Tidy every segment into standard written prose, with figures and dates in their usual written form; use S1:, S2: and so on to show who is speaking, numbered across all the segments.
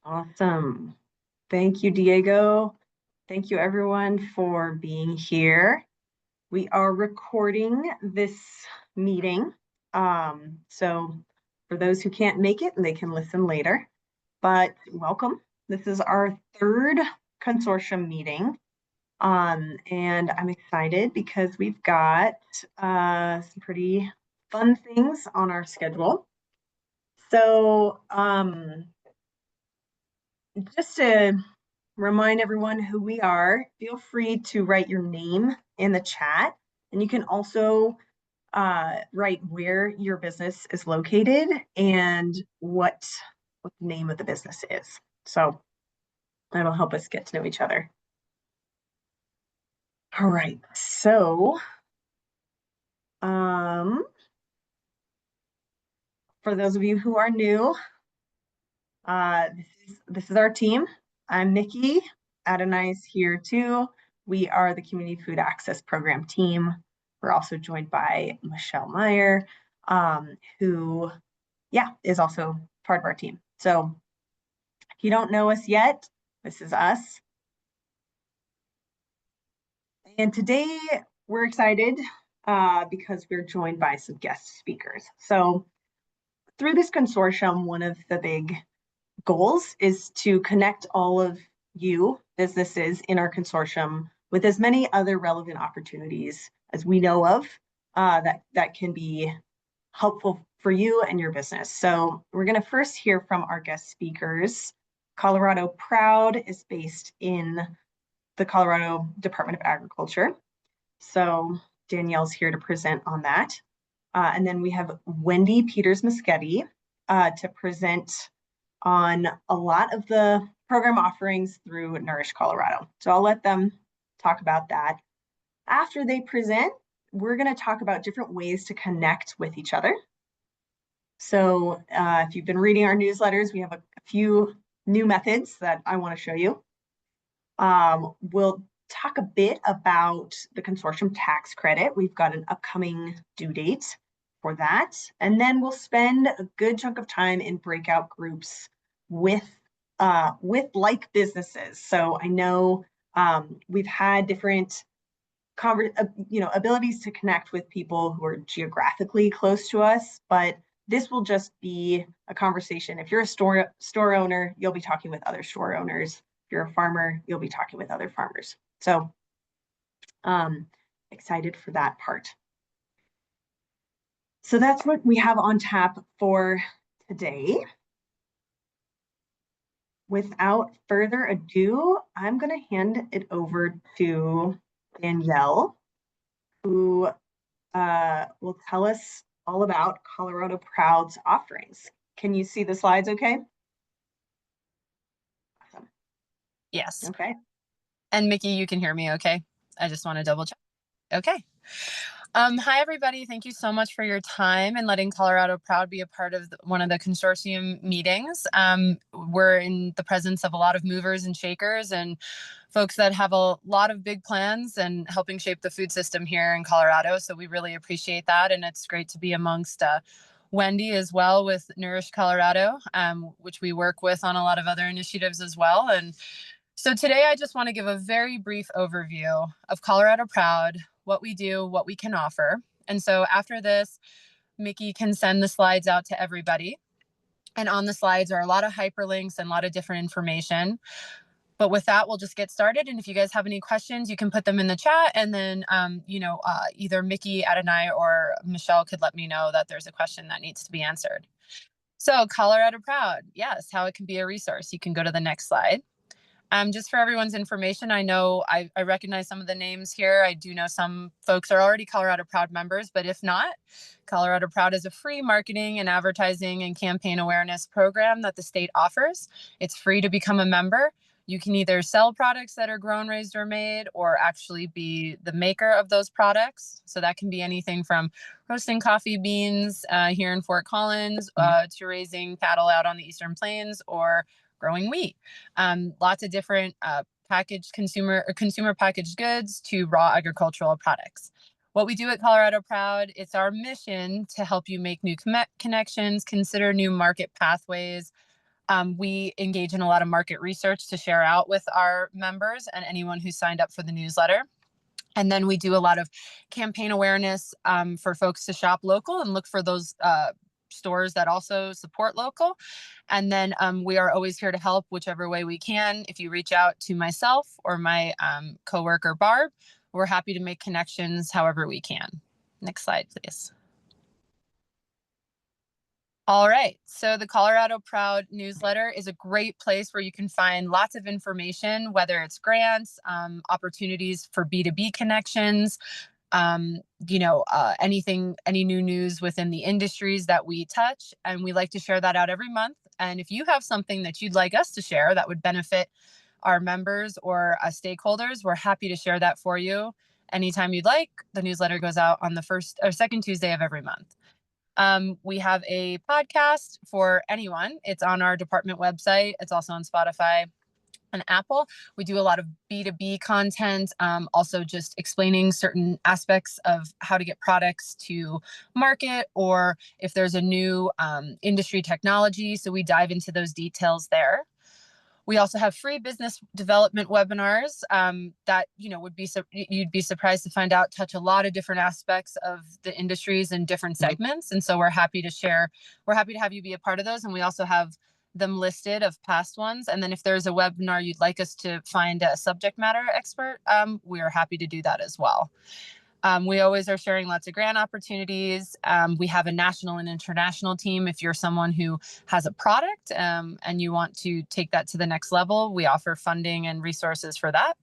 S1: Awesome. Thank you, Diego. Thank you, everyone, for being here. We are recording this meeting. So for those who can't make it, they can listen later. But welcome. This is our third consortium meeting. And I'm excited because we've got some pretty fun things on our schedule. So just to remind everyone who we are, feel free to write your name in the chat. And you can also write where your business is located and what the name of the business is. So that'll help us get to know each other. All right, so for those of you who are new, this is our team. I'm Nikki. Adonai is here too. We are the Community Food Access Program team. We're also joined by Michelle Meyer, who, is also part of our team. So if you don't know us yet, this is us. And today we're excited because we're joined by some guest speakers. So through this consortium, one of the big goals is to connect all of you businesses in our consortium with as many other relevant opportunities as we know of that can be helpful for you and your business. So we're going to first hear from our guest speakers. Colorado Proud is based in the Colorado Department of Agriculture. So Danielle's here to present on that. And then we have Wendy Peters-Muschetti to present on a lot of the program offerings through Nourish Colorado. So I'll let them talk about that. After they present, we're going to talk about different ways to connect with each other. So if you've been reading our newsletters, we have a few new methods that I want to show you. We'll talk a bit about the consortium tax credit. We've got an upcoming due date for that. And then we'll spend a good chunk of time in breakout groups with like businesses. So I know we've had different abilities to connect with people who are geographically close to us, but this will just be a conversation. If you're a store owner, you'll be talking with other store owners. If you're a farmer, you'll be talking with other farmers. So excited for that part. So that's what we have on tap for today. Without further ado, I'm going to hand it over to Danielle, who will tell us all about Colorado Proud's offerings. Can you see the slides okay?
S2: Awesome. Yes.
S1: Okay.
S2: And Mickey, you can hear me okay? I just want to double check. Okay. Hi, everybody. Thank you so much for your time and letting Colorado Proud be a part of one of the consortium meetings. We're in the presence of a lot of movers and shakers and folks that have a lot of big plans and helping shape the food system here in Colorado. So we really appreciate that. And it's great to be amongst Wendy as well with Nourish Colorado, which we work with on a lot of other initiatives as well. And so today I just want to give a very brief overview of Colorado Proud, what we do, what we can offer. And so after this, Mickey can send the slides out to everybody. And on the slides are a lot of hyperlinks and a lot of different information. But with that, we'll just get started. And if you guys have any questions, you can put them in the chat. And then, either Mickey, Adonai, or Michelle could let me know that there's a question that needs to be answered. So Colorado Proud, yes, how it can be a resource. You can go to the next slide. Just for everyone's information, I know I recognize some of the names here. I do know some folks are already Colorado Proud members, but if not, Colorado Proud is a free marketing and advertising and campaign awareness program that the state offers. It's free to become a member. You can either sell products that are grown, raised, or made, or actually be the maker of those products. So that can be anything from roasting coffee beans here in Fort Collins to raising cattle out on the Eastern Plains or growing wheat. Lots of different consumer packaged goods to raw agricultural products. What we do at Colorado Proud, it's our mission to help you make new connections, consider new market pathways, We engage in a lot of market research to share out with our members and anyone who signed up for the newsletter. And then we do a lot of campaign awareness for folks to shop local and look for those stores that also support local. And then we are always here to help whichever way we can. If you reach out to myself or my coworker, Barb, we're happy to make connections however we can. Next slide, please. All right, so the Colorado Proud newsletter is a great place where you can find lots of information, whether it's grants, opportunities for B2B connections, anything, any new news within the industries that we touch. And we like to share that out every month. And if you have something that you'd like us to share that would benefit our members or stakeholders, we're happy to share that for you anytime you'd like. The newsletter goes out on the first or second Tuesday of every month. We have a podcast for anyone. It's on our department website. It's also on Spotify and Apple. We do a lot of B2B content, also just explaining certain aspects of how to get products to market, or if there's a new industry technology. So we dive into those details there. We also have free business development webinars that, you'd be surprised to find out touch a lot of different aspects of the industries and different segments. And so we're happy to have you be a part of those. And we also have them listed of past ones. And then if there's a webinar you'd like us to find a subject matter expert, we are happy to do that as well. We always are sharing lots of grant opportunities. We have a national and international team. If you're someone who has a product and you want to take that to the next level, we offer funding and resources for that.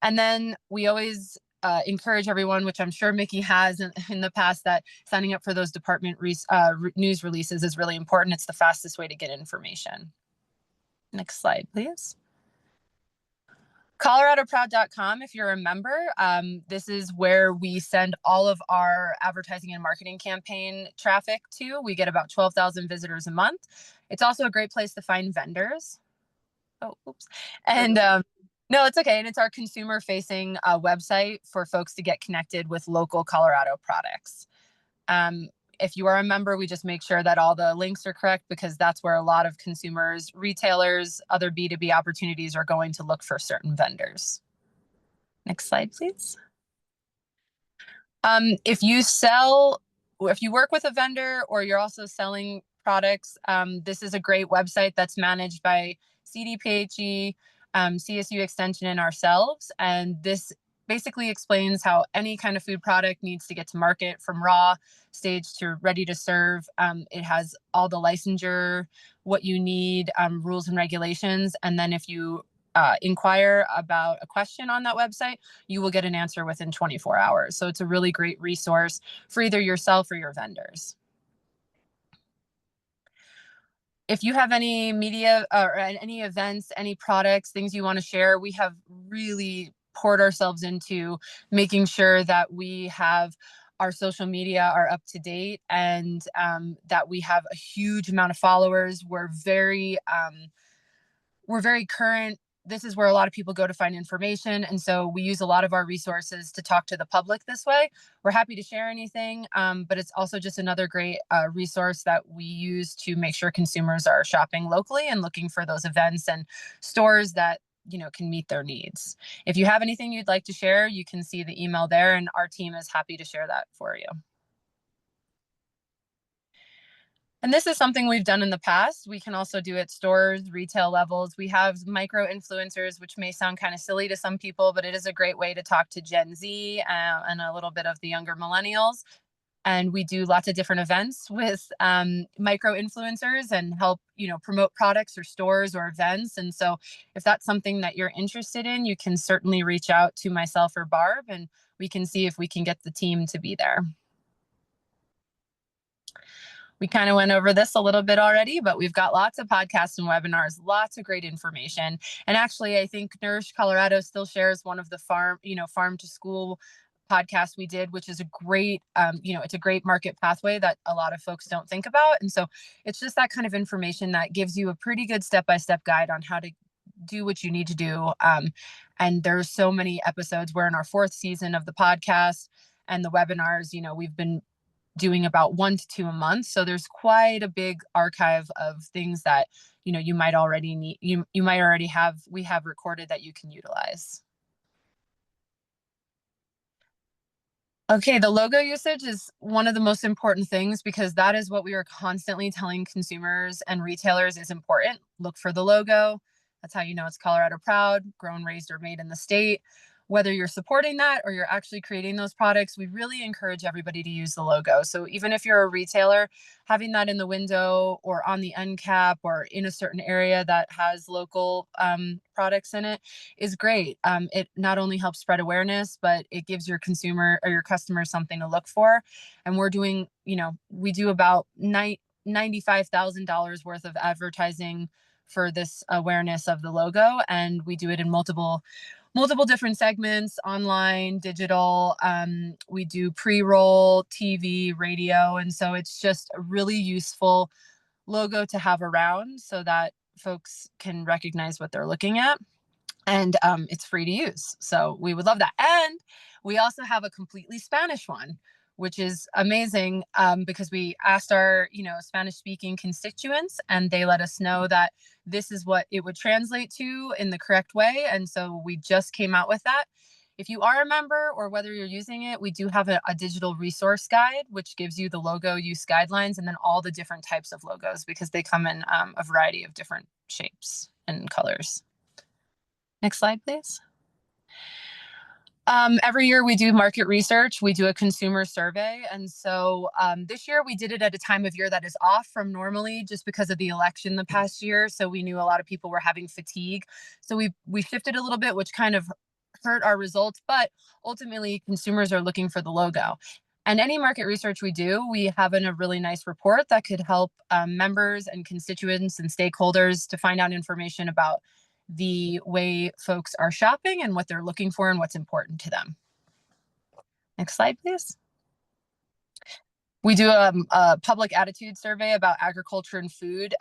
S2: And then we always encourage everyone, which I'm sure Mickey has in the past, that signing up for those department news releases is really important. It's the fastest way to get information. Next slide, please. ColoradoProud.com, if you're a member, this is where we send all of our advertising and marketing campaign traffic to. We get about 12,000 visitors a month. It's also a great place to find vendors. Oh, oops. And no, it's okay. And it's our consumer-facing website for folks to get connected with local Colorado products. If you are a member, we just make sure that all the links are correct, because that's where a lot of consumers, retailers, other B2B opportunities are going to look for certain vendors. Next slide, please. If you work with a vendor or you're also selling products, this is a great website that's managed by CDPHE, CSU Extension, and ourselves. And this basically explains how any kind of food product needs to get to market from raw stage to ready to serve. It has all the licensure, what you need, rules and regulations. And then if you inquire about a question on that website, you will get an answer within 24 hours. So it's a really great resource for either yourself or your vendors. If you have any media or any events, any products, things you want to share, we have really poured ourselves into making sure that we have our social media are up to date, and that we have a huge amount of followers. We're very current. This is where a lot of people go to find information. And so we use a lot of our resources to talk to the public this way. We're happy to share anything, but it's also just another great resource that we use to make sure consumers are shopping locally and looking for those events and stores that can meet their needs. If you have anything you'd like to share, you can see the email there, and our team is happy to share that for you. And this is something we've done in the past. We can also do at stores, retail levels. We have micro influencers, which may sound kind of silly to some people, but it is a great way to talk to Gen Z and a little bit of the younger millennials. And we do lots of different events with micro influencers and help, promote products or stores or events. And so if that's something that you're interested in, you can certainly reach out to myself or Barb, and we can see if we can get the team to be there. We kind of went over this a little bit already, but we've got lots of podcasts and webinars, lots of great information. And actually, I think Nourish Colorado still shares one of the farm to school podcast we did, which is a great, it's a great market pathway that a lot of folks don't think about. And so it's just that kind of information that gives you a pretty good step-by-step guide on how to do what you need to do. And there's so many episodes. We're in our 4th season of the podcast and the webinars. We've been doing about 1 to 2 a month. So there's quite a big archive of things that, you might already need, you might already have, we have recorded that you can utilize. Okay, the logo usage is one of the most important things because that is what we are constantly telling consumers and retailers is important. Look for the logo. That's how you know it's Colorado proud, grown, raised, or made in the state. Whether you're supporting that or you're actually creating those products, we really encourage everybody to use the logo. So even if you're a retailer, having that in the window or on the end cap or in a certain area that has local products in it is great. It not only helps spread awareness, but it gives your consumer or your customer something to look for. And we're doing, we do about $95,000 worth of advertising for this awareness of the logo. And we do it in multiple different segments, online, digital. We do pre-roll, TV, radio. And so it's just a really useful logo to have around so that folks can recognize what they're looking at. And it's free to use. So we would love that. And we also have a completely Spanish one, which is amazing because we asked our, Spanish speaking constituents and they let us know that this is what it would translate to in the correct way. And so we just came out with that. If you are a member or whether you're using it, we do have a digital resource guide, which gives you the logo use guidelines and then all the different types of logos because they come in a variety of different shapes and colors. Next slide, please. Every year we do market research. We do a consumer survey. And so this year we did it at a time of year that is off from normally just because of the election the past year. So we knew a lot of people were having fatigue. So we shifted a little bit, which kind of hurt our results. But ultimately, consumers are looking for the logo. And any market research we do, we have in a really nice report that could help members and constituents and stakeholders to find out information about the way folks are shopping and what they're looking for and what's important to them. Next slide, please. We do a public attitude survey about agriculture and food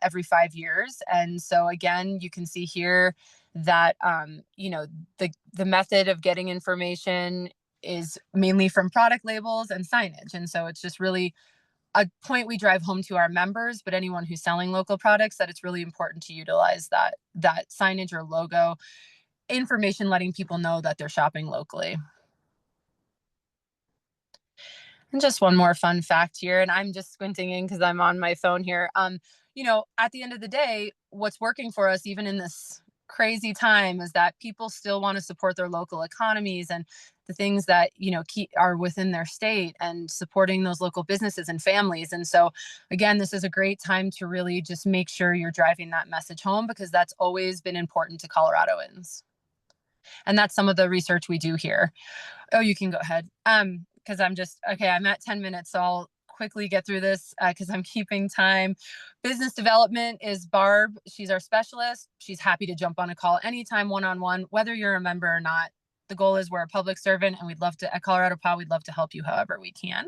S2: every 5 years. And so again, you can see here that, the method of getting information is mainly from product labels and signage. And so it's just really a point we drive home to our members, but anyone who's selling local products, that it's really important to utilize that signage or logo information, letting people know that they're shopping locally. And just one more fun fact here, and I'm just squinting in because I'm on my phone here. At the end of the day, what's working for us, even in this crazy time, is that people still want to support their local economies and the things that are within their state and supporting those local businesses and families. And so again, this is a great time to really just make sure you're driving that message home because that's always been important to Coloradoans. And that's some of the research we do here. Oh, you can go ahead. Because I'm at 10 minutes, so I'll quickly get through this because I'm keeping time. Business development is Barb. She's our specialist. She's happy to jump on a call anytime, one-on-one, whether you're a member or not. The goal is we're a public servant and at Colorado POW, we'd love to help you however we can.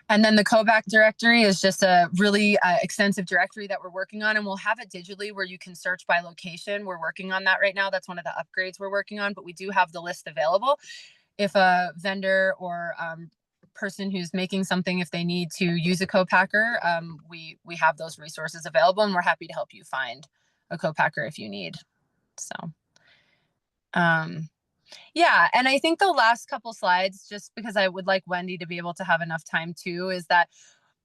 S2: And then the COBAC directory is just a really extensive directory that we're working on, and we'll have it digitally where you can search by location. We're working on that right now. That's one of the upgrades we're working on, but we do have the list available. If a vendor or person who's making something, if they need to use a co-packer, we have those resources available, and we're happy to help you find a co-packer if you need. So, yeah, and I think the last couple slides, just because I would like Wendy to be able to have enough time too, is that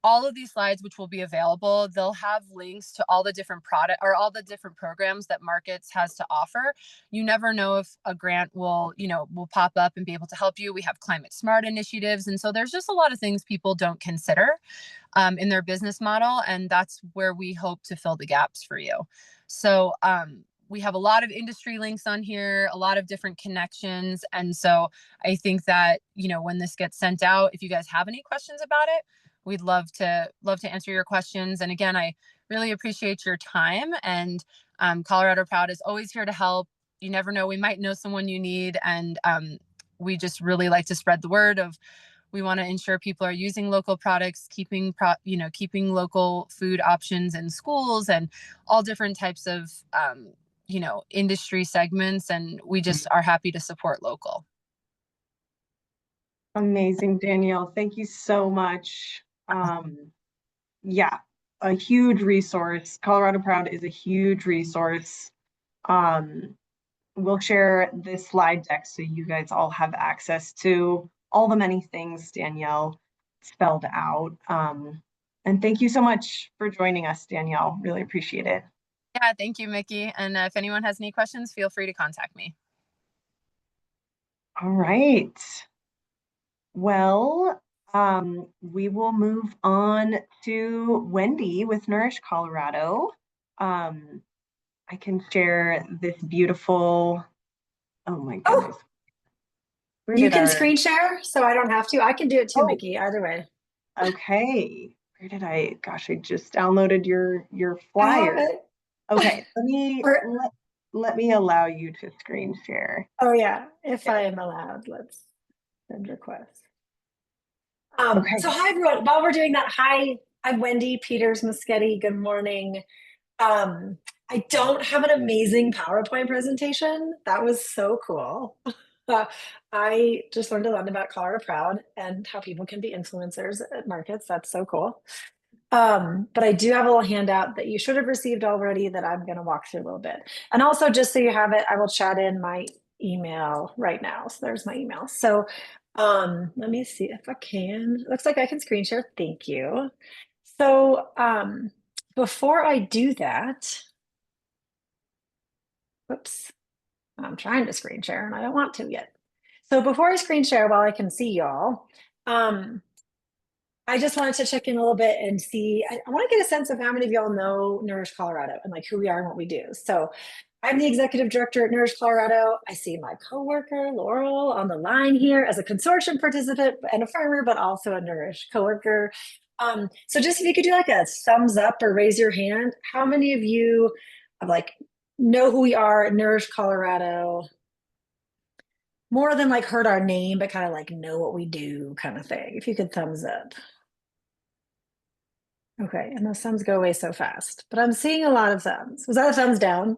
S2: all of these slides, which will be available, they'll have links to all the different all the different programs that Markets has to offer. You never know if a grant will pop up and be able to help you. We have climate smart initiatives. And so there's just a lot of things people don't consider in their business model. And that's where we hope to fill the gaps for you. So we have a lot of industry links on here, a lot of different connections. And so I think that, when this gets sent out, if you guys have any questions about it, we'd love to answer your questions. And again, I really appreciate your time, and Colorado Proud is always here to help. You never know, we might know someone you need. And we just really like to spread the word of, we want to ensure people are using local products, keeping local food options in schools and all different types of, industry segments. And we just are happy to support local.
S1: Amazing, Danielle. Thank you so much. Yeah, a huge resource. Colorado Proud is a huge resource. Um, we'll share this slide deck so you guys all have access to all the many things Danielle spelled out. And thank you so much for joining us, Danielle. Really appreciate it.
S2: Yeah, thank you, Mickey. And if anyone has any questions, feel free to contact me.
S1: All right. Well, we will move on to Wendy with Nourish Colorado. Um, I can share this beautiful, oh my
S3: Oh,
S1: goodness. Where
S3: you
S1: did
S3: can
S1: our,
S3: screen share, so I don't have to. I can do it too,
S1: oh,
S3: Mickey, either way.
S1: okay. Where did gosh, I just downloaded your
S3: I have
S1: flyer.
S3: it.
S1: Okay, let me
S3: Or,
S1: let me allow you to screen share.
S3: oh yeah, if
S1: Yeah.
S3: I am allowed, let's send request. So
S1: Okay.
S3: hi everyone. While we're doing that, hi, I'm Wendy Peters Muschetti. Good morning. Um, I don't have an amazing PowerPoint presentation. That was so cool. Uh, I just learned a lot about Colorado Proud and how people can be influencers at markets. That's so cool. But I do have a little handout that you should have received already that I'm going to walk through a little bit. And also, just so you have it, I will chat in my email right now. So there's my email. So let me see if I can. Looks like I can screen share. Thank you. So before I do that, whoops, I'm trying to screen share and I don't want to yet. So before I screen share, while I can see y'all, I just wanted to check in a little bit and see. I want to get a sense of how many of y'all know Nourish Colorado and like who we are and what we do. So I'm the executive director at Nourish Colorado. I see my coworker Laurel on the line here as a consortium participant and a farmer, but also a Nourish coworker. So just if you could do like a thumbs up or raise your hand, how many of you like know who we are at Nourish Colorado? More than like heard our name, but kind of like know what we do kind of thing. If you could thumbs up. Okay, and those thumbs go away so fast, but I'm seeing a lot of thumbs. Was that a thumbs down?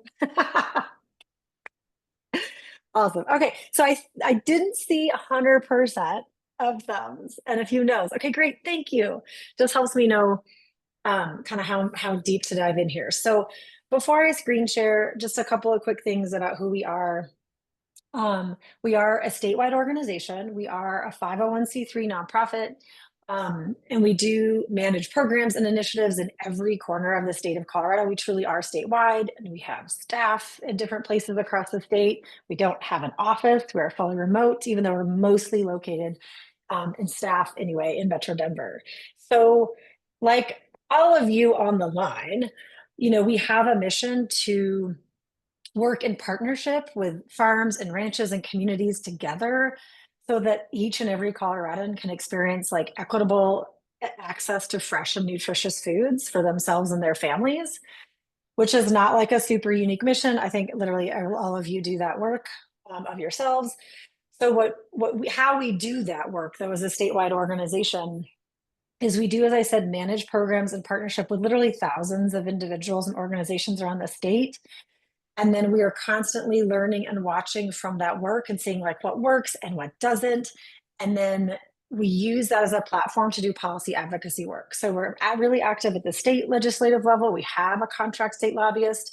S3: Awesome. Okay, so I didn't see 100% of thumbs and a few no's. Okay, great. Thank you. Just helps me know kind of how deep to dive in here. So before I screen share, just a couple of quick things about who we are. We are a statewide organization. We are a 501c3 nonprofit. And we do manage programs and initiatives in every corner of the state of Colorado. We truly are statewide, and we have staff in different places across the state. We don't have an office. We're fully remote, even though we're mostly located in staff anyway in Metro Denver. So, like all of you on the line, we have a mission to work in partnership with farms and ranches and communities together so that each and every Coloradan can experience like equitable access to fresh and nutritious foods for themselves and their families, which is not like a super unique mission. I think literally all of you do that work of yourselves. So how we do that work though as a statewide organization is we do, as I said, manage programs in partnership with literally thousands of individuals and organizations around the state. And then we are constantly learning and watching from that work and seeing like what works and what doesn't. And then we use that as a platform to do policy advocacy work. So we're really active at the state legislative level. We have a contract state lobbyist,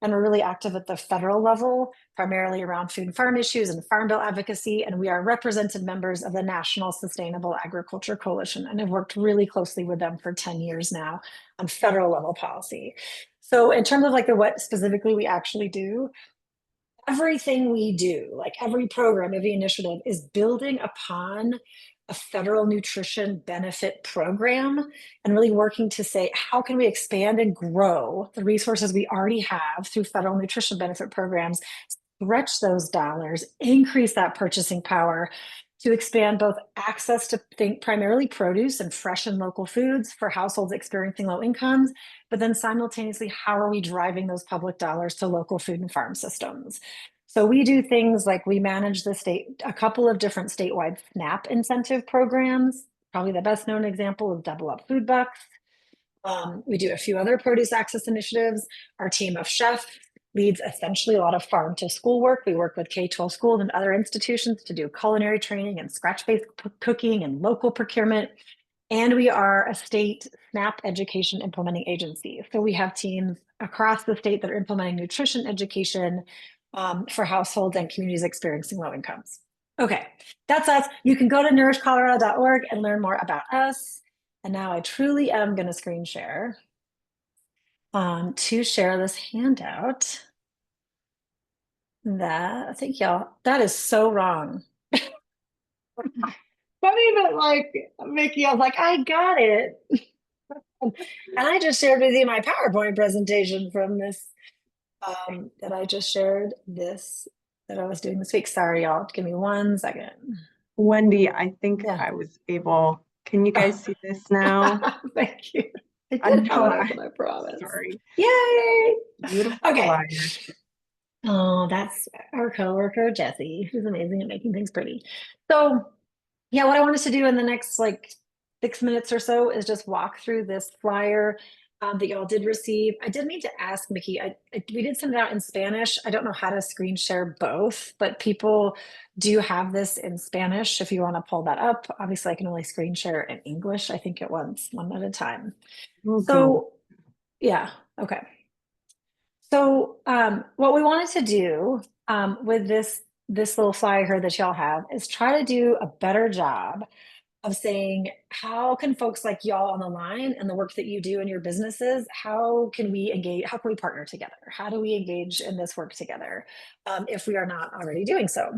S3: and we're really active at the federal level, primarily around food and farm issues and farm bill advocacy. And we are represented members of the National Sustainable Agriculture Coalition and have worked really closely with them for 10 years now on federal level policy. So in terms of like what specifically we actually do, everything we do, like every program, every initiative is building upon a federal nutrition benefit program and really working to say, how can we expand and grow the resources we already have through federal nutrition benefit programs, stretch those dollars, increase that purchasing power to expand both access to think primarily produce and fresh and local foods for households experiencing low incomes, but then simultaneously, how are we driving those public dollars to local food and farm systems? So we do things like we manage a couple of different statewide SNAP incentive programs. Probably the best known example is Double Up Food Bucks. We do a few other produce access initiatives. Our team of chefs leads essentially a lot of farm to school work. We work with K-12 schools and other institutions to do culinary training and scratch-based cooking and local procurement. And we are a state SNAP education implementing agency. So we have teams across the state that are implementing nutrition education for households and communities experiencing low incomes. Okay, that's us. You can go to nourishcolorado.org and learn more about us. And now I truly am going to screen share to share this handout. Thank y'all. That is so wrong. Funny, but like Mickey, I was like, I got it. And I just shared with you my PowerPoint presentation from this that I just shared that I was doing this week. Sorry, y'all. Give me 1 second.
S1: Wendy, I think
S3: Yeah.
S1: I was able. Can you guys see this now?
S3: Thank you. I
S1: I'm
S3: did have it open, I promise.
S1: Sorry.
S3: Yay!
S1: Beautiful
S3: Okay.
S1: flyer.
S3: Oh, that's our coworker, Jessie, who's amazing at making things pretty. So yeah, what I wanted to do in the next like 6 minutes or so is just walk through this flyer that y'all did receive. I did need to ask Mickey, we did send it out in Spanish. I don't know how to screen share both, but people do have this in Spanish if you want to pull that up. Obviously, I can only screen share in English, I think at once, one at a time. So yeah, okay. So what we wanted to do with this little flyer here that y'all have is try to do a better job of saying, how can folks like y'all on the line and the work that you do in your businesses, how can we engage, how can we partner together? How do we engage in this work together if we are not already doing so?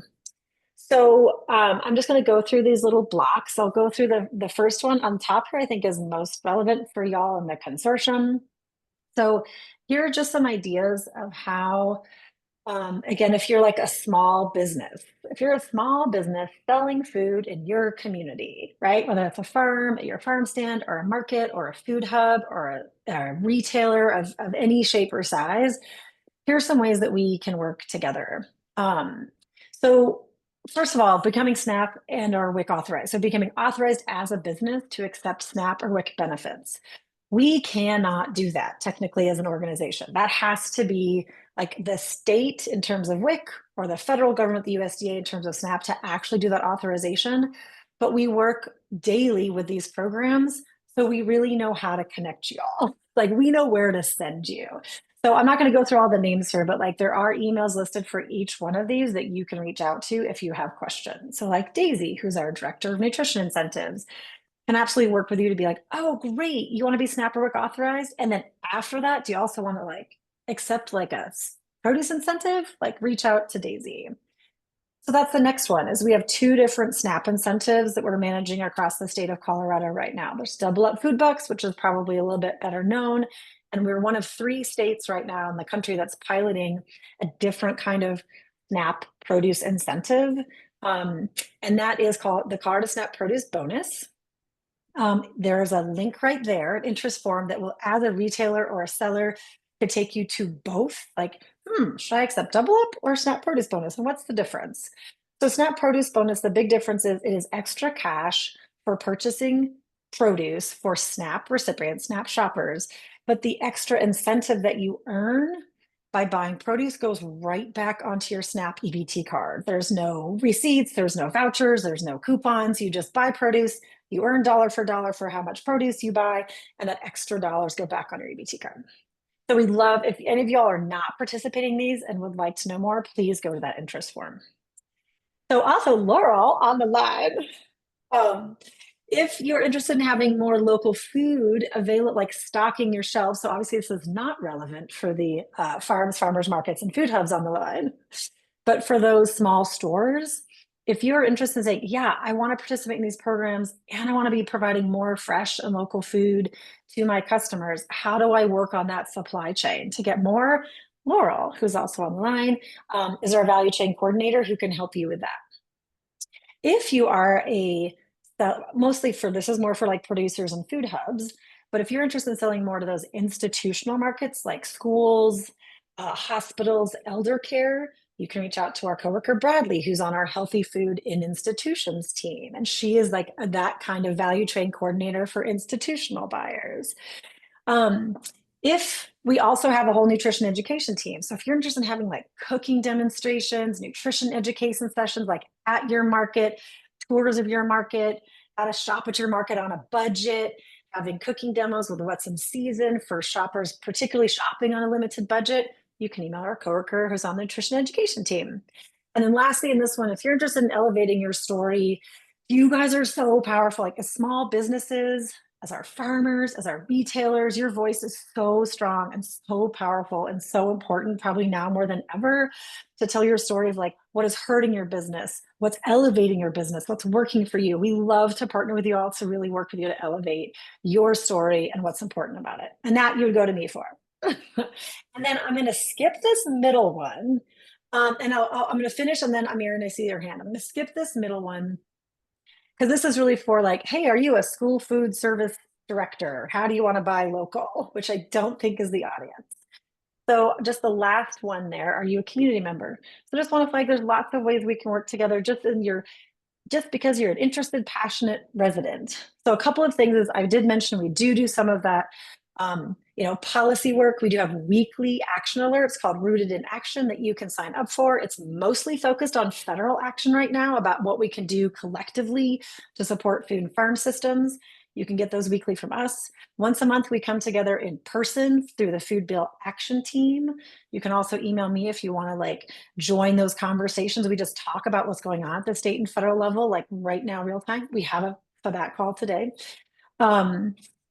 S3: So I'm just going to go through these little blocks. I'll go through the first one on top here, I think is most relevant for y'all in the consortium. So here are just some ideas of how, again, if you're like a small business, if you're a small business selling food in your community, right? Whether it's a farm, your farm stand, or a market, or a food hub, or a retailer of any shape or size, here's some ways that we can work together. So first of all, becoming SNAP and or WIC authorized. So becoming authorized as a business to accept SNAP or WIC benefits. We cannot do that technically as an organization. That has to be like the state in terms of WIC or the federal government, the USDA in terms of SNAP to actually do that authorization. But we work daily with these programs. So we really know how to connect you all. Like we know where to send you. So I'm not going to go through all the names here, but like there are emails listed for each one of these that you can reach out to if you have questions. So like Daisy, who's our director of nutrition incentives, can absolutely work with you to be like, oh, great, you want to be SNAP or WIC authorized? And then after that, do you also want to like accept like a produce incentive? Like reach out to Daisy. So that's the next one is we have 2 different SNAP incentives that we're managing across the state of Colorado right now. There's Double Up Food Bucks, which is probably a little bit better known. And we're one of 3 states right now in the country that's piloting a different kind of SNAP produce incentive. And that is called the Colorado SNAP Produce Bonus. There's a link right there, an interest form that will, as a retailer or a seller, could take you to both. Like, should I accept Double Up or SNAP Produce Bonus? And what's the difference? So SNAP Produce Bonus, the big difference is it is extra cash for purchasing produce for SNAP recipients, SNAP shoppers, but the extra incentive that you earn by buying produce goes right back onto your SNAP EBT card. There's no receipts, there's no vouchers, there's no coupons. You just buy produce, you earn dollar for how much produce you buy, and that extra dollars go back on your EBT card. So we love, if any of y'all are not participating in these and would like to know more, please go to that interest form. So also Laurel on the line. If you're interested in having more local food available, like stocking your shelves, so obviously this is not relevant for the farmers markets, and food hubs on the line, but for those small stores, if you're interested in saying, yeah, I want to participate in these programs and I want to be providing more fresh and local food to my customers, how do I work on that supply chain to get more? Laurel, who's also on the line, is our value chain coordinator who can help you with that. If you are mostly for, this is more for like producers and food hubs, but if you're interested in selling more to those institutional markets like schools, hospitals, elder care, you can reach out to our coworker Bradley, who's on our healthy food in institutions team. And she is like that kind of value chain coordinator for institutional buyers. If we also have a whole nutrition education team. So if you're interested in having like cooking demonstrations, nutrition education sessions, like at your market, tours of your market, how to shop at your market on a budget, having cooking demos with what's in season for shoppers, particularly shopping on a limited budget, you can email our coworker who's on the nutrition education team. And then lastly, in this one, if you're interested in elevating your story, you guys are so powerful, like as small businesses, as our farmers, as our retailers, your voice is so strong and so powerful and so important, probably now more than ever, to tell your story of like what is hurting your business, what's elevating your business, what's working for you. We love to partner with you all to really work with you to elevate your story and what's important about it. And that you would go to me for. And then I'm going to skip this middle one. And I'm going to finish, and then Amir, and I see your hand. I'm going to skip this middle one because this is really for like, hey, are you a school food service director? How do you want to buy local? Which I don't think is the audience. So just the last one there, are you a community member? So just want to flag, there's lots of ways we can work together just because you're an interested, passionate resident. So a couple of things is I did mention we do some of that policy work. We do have weekly action alerts called Rooted in Action that you can sign up for. It's mostly focused on federal action right now about what we can do collectively to support food and farm systems. You can get those weekly from us. Once a month, we come together in person through the Food Bill Action Team. You can also email me if you want to like join those conversations. We just talk about what's going on at the state and federal level, like right now, real time. We have a that call today.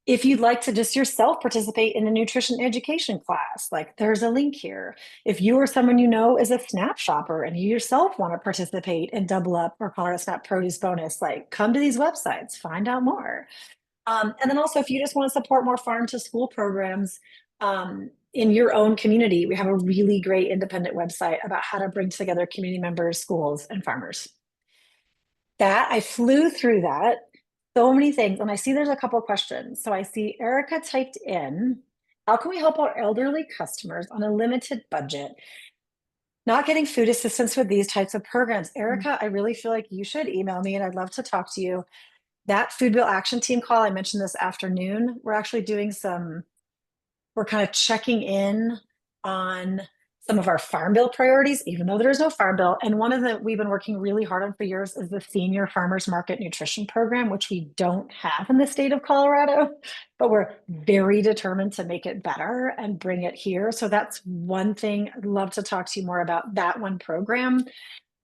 S3: If you'd like to just yourself participate in a nutrition education class, like there's a link here. If you or someone you know is a SNAP shopper and you yourself want to participate and double up or Colorado SNAP produce bonus, like come to these websites, find out more. And then also if you just want to support more farm to school programs in your own community, we have a really great independent website about how to bring together community members, schools, and farmers. That I flew through that. So many things. And I see there's a couple of questions. So I see Erica typed in, how can we help our elderly customers on a limited budget not getting food assistance with these types of programs? Erica, I really feel like you should email me and I'd love to talk to you. That Food Bill Action Team call I mentioned this afternoon, we're actually doing we're kind of checking in on some of our farm bill priorities, even though there is no farm bill. And one of the we've been working really hard on for years is the Senior Farmers Market Nutrition Program, which we don't have in the state of Colorado, but we're very determined to make it better and bring it here. So that's one thing. I'd love to talk to you more about that one program.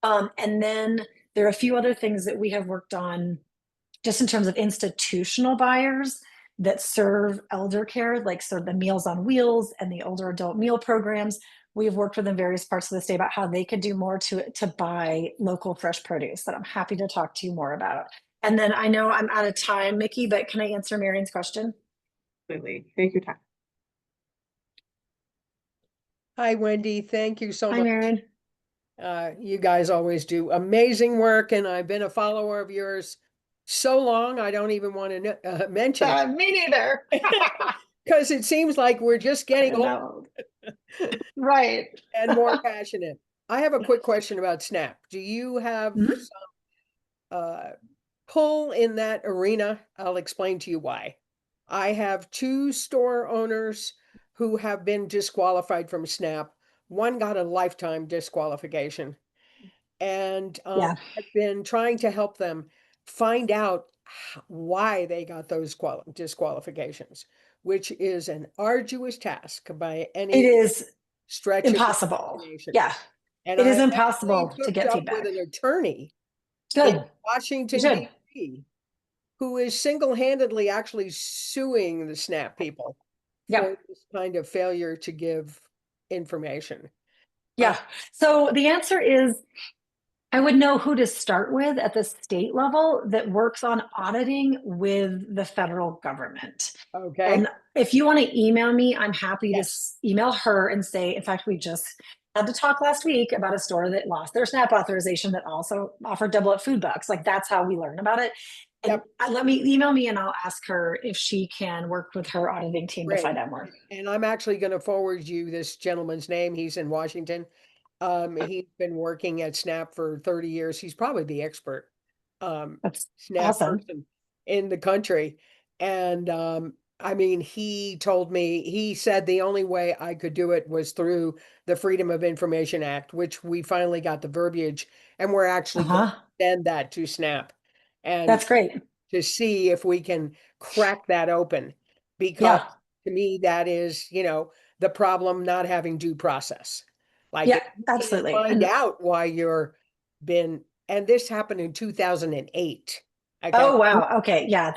S3: And then there are a few other things that we have worked on just in terms of institutional buyers that serve elder care, like sort of the Meals on Wheels and the older adult meal programs. We've worked with in various parts of the state about how they could do more to buy local fresh produce that I'm happy to talk to you more about. And then I know I'm out of time, Mickey, but can I answer Marion's question?
S1: Absolutely. Take your time.
S4: Hi, Wendy. Thank you so
S3: Hi,
S4: much.
S3: Marion.
S4: You guys always do amazing work, and I've been a follower of yours so long, I don't even want to mention it.
S3: Me neither.
S4: Because it seems like we're just getting old.
S3: Right.
S4: And more passionate. I have a quick question about SNAP. Do you have some pull in that arena? I'll explain to you why. I have 2 store owners who have been disqualified from SNAP. One got a lifetime disqualification. And I've been trying to help them find out why they got those disqualifications, which is an arduous task by any
S3: it is
S4: stretch
S3: impossible. Yeah.
S4: And
S3: it is
S4: I
S3: impossible to get
S4: up
S3: feedback
S4: with an attorney
S3: Good.
S4: in Washington, D.C., who is single-handedly actually suing the SNAP people for this kind of failure to give information.
S3: Yeah. So the answer is, I would know who to start with at the state level that works on auditing with the federal government.
S4: Okay.
S3: And if you want to email me, I'm happy to email her and say, in fact, we just had to talk last week about a store that lost their SNAP authorization that also offered double up food bucks. Like that's how we learn about it. And let me email me and I'll ask her if she can work with her auditing team to find out more.
S4: And I'm actually going to forward you this gentleman's name. He's in Washington. He's been working at SNAP for 30 years. He's probably the expert
S3: That's
S4: SNAP
S3: awesome.
S4: person in the country. And I mean, he told me, he said the only way I could do it was through the Freedom of Information Act, which we finally got the verbiage, and we're actually going to
S3: Uh-huh.
S4: send that to SNAP and
S3: That's great.
S4: to see if we can crack that open. Because
S3: Yeah.
S4: to me, that is, the problem not having due process. Like
S3: Yeah,
S4: if you can't
S3: absolutely.
S4: find
S3: And
S4: out why and this happened in 2008. Okay.
S3: oh wow. Okay. Yeah.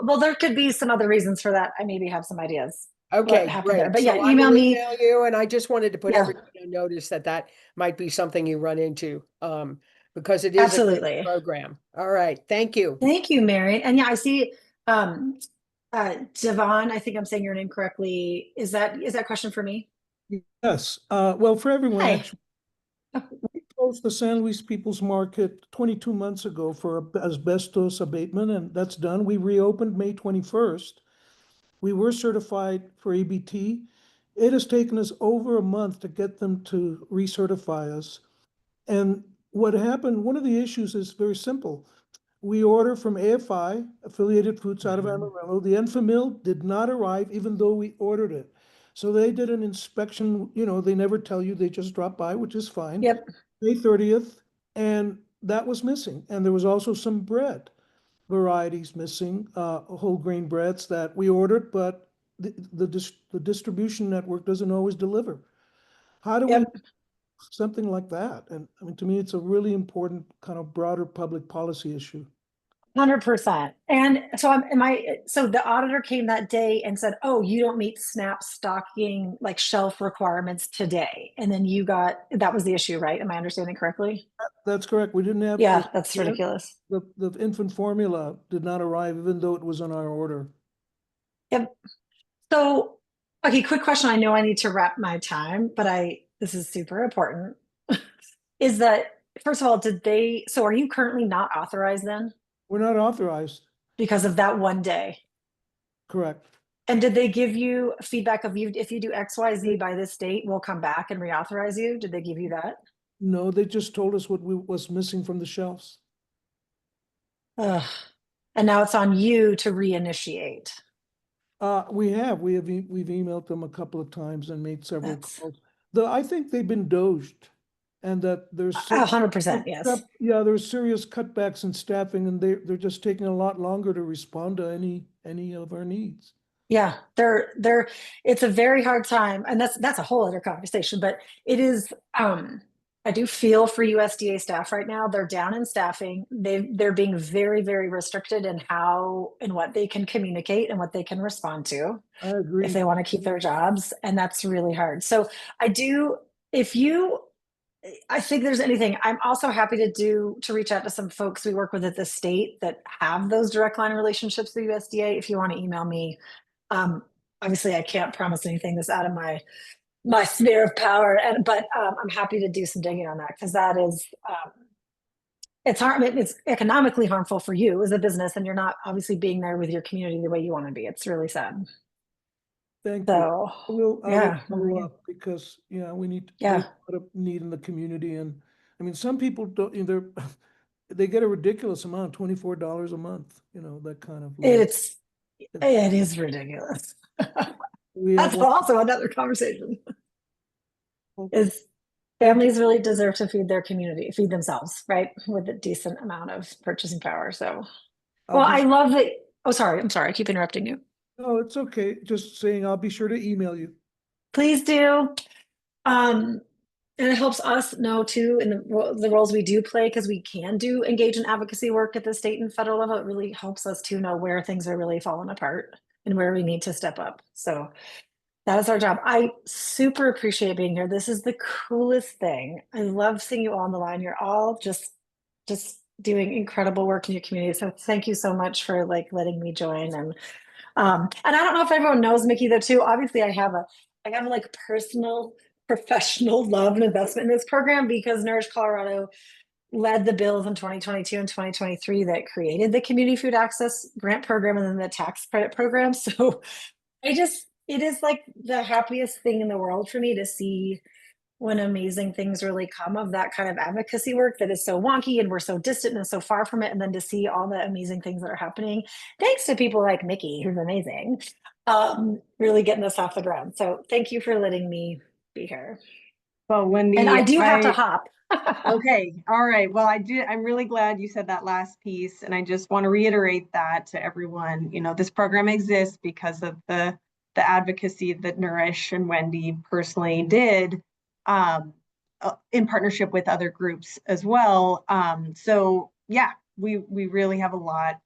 S3: Well, there could be some other reasons for that. I maybe have some ideas what
S4: Okay,
S3: happened there.
S4: great.
S3: But yeah,
S4: So I
S3: email
S4: will
S3: me.
S4: email you, and I just wanted to put
S3: Yeah,
S4: everybody on notice that that might be something you run into, because it is a great
S3: absolutely.
S4: program. All right, thank you.
S3: Thank you, Mary. And yeah, I see um Devon, I think I'm saying your name correctly. Is that question for me?
S5: Yes, well, for everyone,
S3: Hi.
S5: actually, we closed the San Luis People's Market 22 months ago for asbestos abatement, and that's done. We reopened May 21st. We were certified for ABT. It has taken us over a month to get them to recertify us. And what happened, one of the issues is very simple. We order from AFI, Affiliated Foods out of Amarillo. The Enfamil did not arrive even though we ordered it. So they did an inspection, they never tell you, they just drop by, which is fine.
S3: Yep.
S5: May 30th, and that was missing. And there was also some bread varieties missing, whole grain breads that we ordered, but the distribution network doesn't always deliver. How do we
S3: Yep.
S5: something like that? And I mean, to me, it's a really important kind of broader public policy issue.
S3: 100%. And so so the auditor came that day and said, "Oh, you don't meet SNAP stocking like shelf requirements today." And then that was the issue, right? Am I understanding correctly?
S5: That's correct. We didn't have
S3: Yeah, that's ridiculous.
S5: the infant formula did not arrive, even though it was on our order.
S3: Yep. So, okay, quick question. I know I need to wrap my time, but this is super important. Is that, first of all, so are you currently not authorized then
S5: We're not authorized.
S3: because of that one day?
S5: Correct.
S3: And did they give you feedback of if you do XYZ by this date, we'll come back and reauthorize you? Did they give you that?
S5: No, they just told us what was missing from the shelves.
S3: Ugh. And now it's on you to reinitiate.
S5: We've emailed them a couple of times and made several
S3: That's
S5: calls. I think they've been doged, and that there's
S3: 100%, yes.
S5: Yeah, there's serious cutbacks in staffing, and they're just taking a lot longer to respond to any of our needs.
S3: Yeah, it's a very hard time, and that's a whole other conversation, but it is I do feel for USDA staff right now. They're down in staffing. They're being very, very restricted in how and what they can communicate and what they can respond to
S5: I
S3: if
S5: agree.
S3: they want to keep their jobs, and that's really hard. So I think there's anything, I'm also happy to reach out to some folks we work with at the state that have those direct line relationships with USDA. If you want to email me, obviously I can't promise anything that's out of my sphere of power, but I'm happy to do some digging on that because that is it's economically harmful for you as a business, and you're not obviously being there with your community the way you want to be. It's really sad.
S5: Thank you.
S3: So
S5: I will
S3: yeah,
S5: follow up because we need
S3: yeah.
S5: there's a lot of need in the community, and I mean some people don't either. They get a ridiculous amount, $24 a month. That kind of level.
S3: It is ridiculous.
S5: We
S3: That's
S5: have
S3: also another conversation. Is families really deserve to feed their community, feed themselves, right? With a decent amount of purchasing power. So, well, I love that. Oh, sorry. I'm sorry. I keep interrupting you.
S5: No, it's okay. Just saying, I'll be sure to email you.
S3: Please do. And it helps us know too in the roles we do play, because we can engage in advocacy work at the state and federal level. It really helps us to know where things are really falling apart and where we need to step up. So that is our job. I super appreciate being here. This is the coolest thing. I love seeing you all on the line. You're all just doing incredible work in your community. So thank you so much for letting me join. And I don't know if everyone knows Mickey though too. Obviously I have personal professional love and investment in this program because Nourish Colorado led the bills in 2022 and 2023 that created the community food access grant program and then the tax credit program. So it is like the happiest thing in the world for me to see when amazing things really come of that kind of advocacy work that is so wonky and we're so distant and so far from it. And then to see all the amazing things that are happening, thanks to people like Mickey, who's amazing. really getting this off the ground. So thank you for letting me be here.
S1: Well, Wendy,
S3: And I do have to hop.
S1: Okay, all right. Well, I'm really glad you said that last piece, and I just want to reiterate that to everyone. You know, this program exists because of the advocacy that Nourish and Wendy personally did, in partnership with other groups as well. So yeah, we really have a lot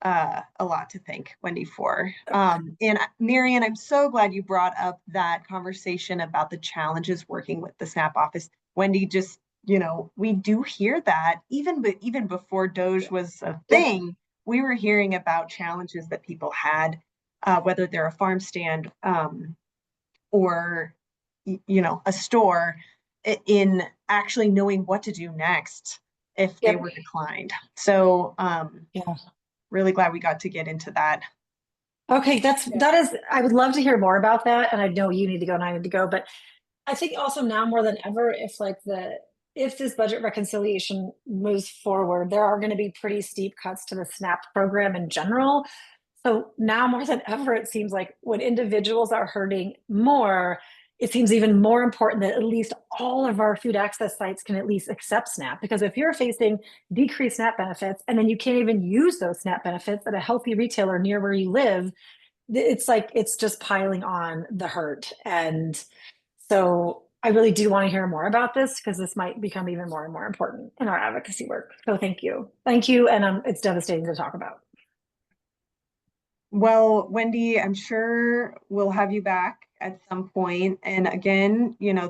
S1: to thank Wendy for. And Marian, I'm so glad you brought up that conversation about the challenges working with the SNAP office. Wendy, just, you know, we do hear that even before Doge was a thing, we were hearing about challenges that people had, whether they're a farm stand, or, you know, a store, in actually knowing what to do next if they were declined. So,
S3: Yeah.
S1: really glad we got to get into that.
S3: Okay, I would love to hear more about that. And I know you need to go and I need to go, but I think also now more than ever, if this budget reconciliation moves forward, there are going to be pretty steep cuts to the SNAP program in general. So now more than ever, it seems like when individuals are hurting more, it seems even more important that at least all of our food access sites can at least accept SNAP. Because if you're facing decreased SNAP benefits and then you can't even use those SNAP benefits at a healthy retailer near where you live, it's like it's just piling on the hurt. And so I really do want to hear more about this because this might become even more and more important in our advocacy work. So thank you. Thank you. And it's devastating to talk about.
S1: Well, Wendy, I'm sure we'll have you back at some point. And again, you know,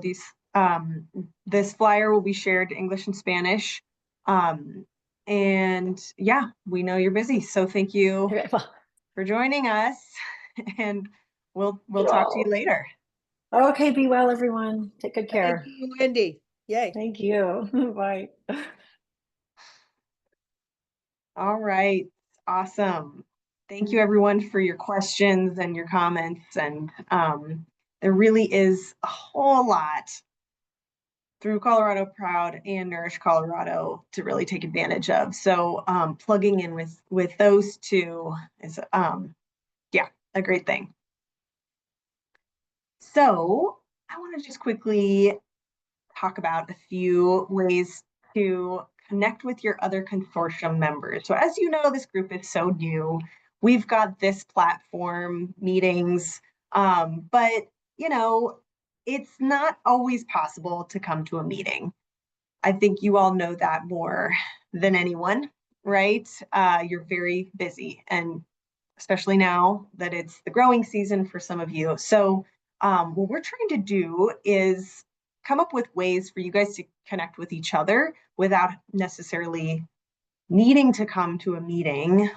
S1: this flyer will be shared in English and Spanish. And yeah, we know you're busy. So thank you
S3: Okay, well,
S1: for joining us, and we'll talk to you later.
S3: okay, be well, everyone. Take good care.
S4: Thank you, Wendy. Yay.
S3: Thank you. Bye.
S1: All right, awesome. Thank you everyone for your questions and your comments. And there really is a whole lot through Colorado Proud and Nourish Colorado to really take advantage of. So plugging in with those two is yeah, a great thing. So I want to just quickly talk about a few ways to connect with your other consortium members. So as you know, this group is so new. We've got this platform, meetings, but you know, it's not always possible to come to a meeting. I think you all know that more than anyone, right? You're very busy, and especially now that it's the growing season for some of you. So what we're trying to do is come up with ways for you guys to connect with each other without necessarily needing to come to a meeting,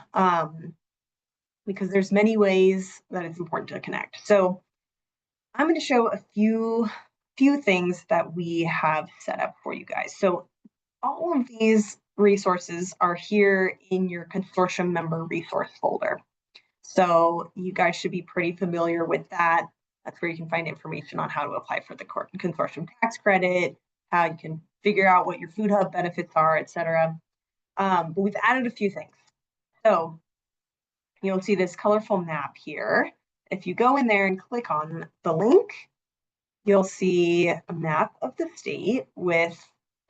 S1: because there's many ways that it's important to connect. So I'm going to show a few things that we have set up for you guys. So all of these resources are here in your consortium member resource folder. So you guys should be pretty familiar with that. That's where you can find information on how to apply for the consortium tax credit, how you can figure out what your food hub benefits are, etc. But we've added a few things. So you'll see this colorful map here. If you go in there and click on the link, you'll see a map of the state with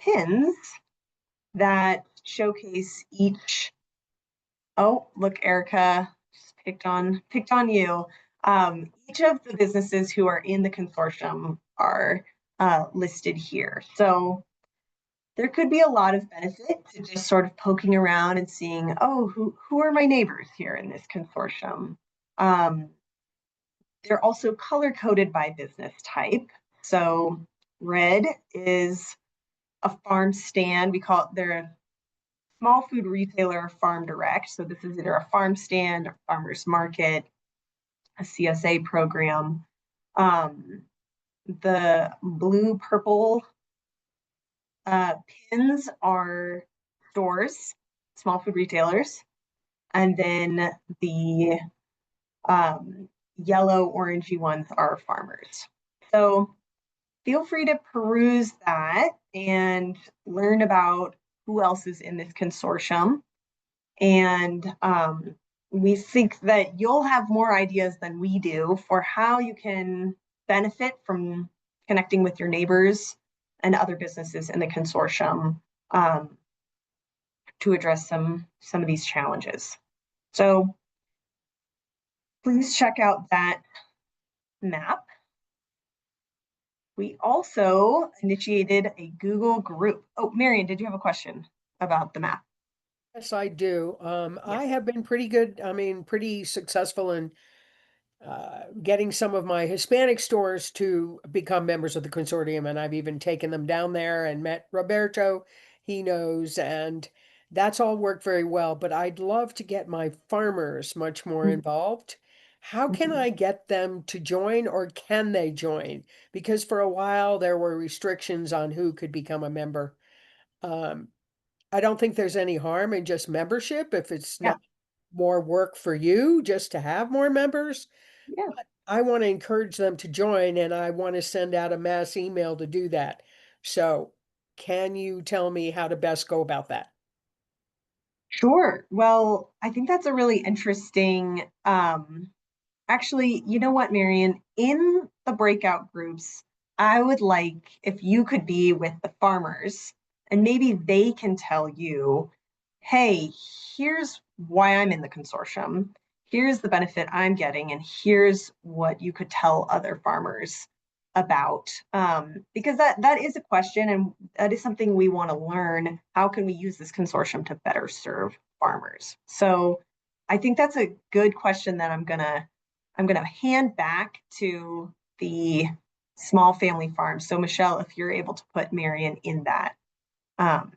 S1: pins that showcase each. Oh, look, Erica just picked on you. Each of the businesses who are in the consortium are listed here. So there could be a lot of benefit to just sort of poking around and seeing, oh, who are my neighbors here in this consortium? They're also color coded by business type. So red is a farm stand. We call it, they're a small food retailer or farm direct. So this is either a farm stand, a farmer's market, a CSA program. The blue purple pins are stores, small food retailers. And then the yellow orangey ones are farmers. So feel free to peruse that and learn about who else is in this consortium. And we think that you'll have more ideas than we do for how you can benefit from connecting with your neighbors and other businesses in the consortium to address some of these challenges. So please check out that map. We also initiated a Google group. Oh, Marion, did you have a question about the map?
S4: Yes, I do. I
S1: Yes.
S4: have been pretty good, pretty successful in getting some of my Hispanic stores to become members of the consortium, and I've even taken them down there and met Roberto, he knows, and that's all worked very well. But I'd love to get my farmers much more involved. How can I get them to join, or can they join? Because for a while there were restrictions on who could become a member. Um, I don't think there's any harm in just membership if it's
S1: Yeah,
S4: not more work for you just to have more members.
S1: yeah,
S4: I want to encourage them to join, and I want to send out a mass email to do that. So can you tell me how to best go about that?
S1: sure. Well, I think that's a really interesting, actually, you know what, Marion, in the breakout groups, I would like if you could be with the farmers and maybe they can tell you, hey, here's why I'm in the consortium. Here's the benefit I'm getting, and here's what you could tell other farmers about. Because that is a question, and that is something we want to learn. How can we use this consortium to better serve farmers? So I think that's a good question that I'm gonna hand back to the small family farms. So Michelle, if you're able to put Marion in that, um,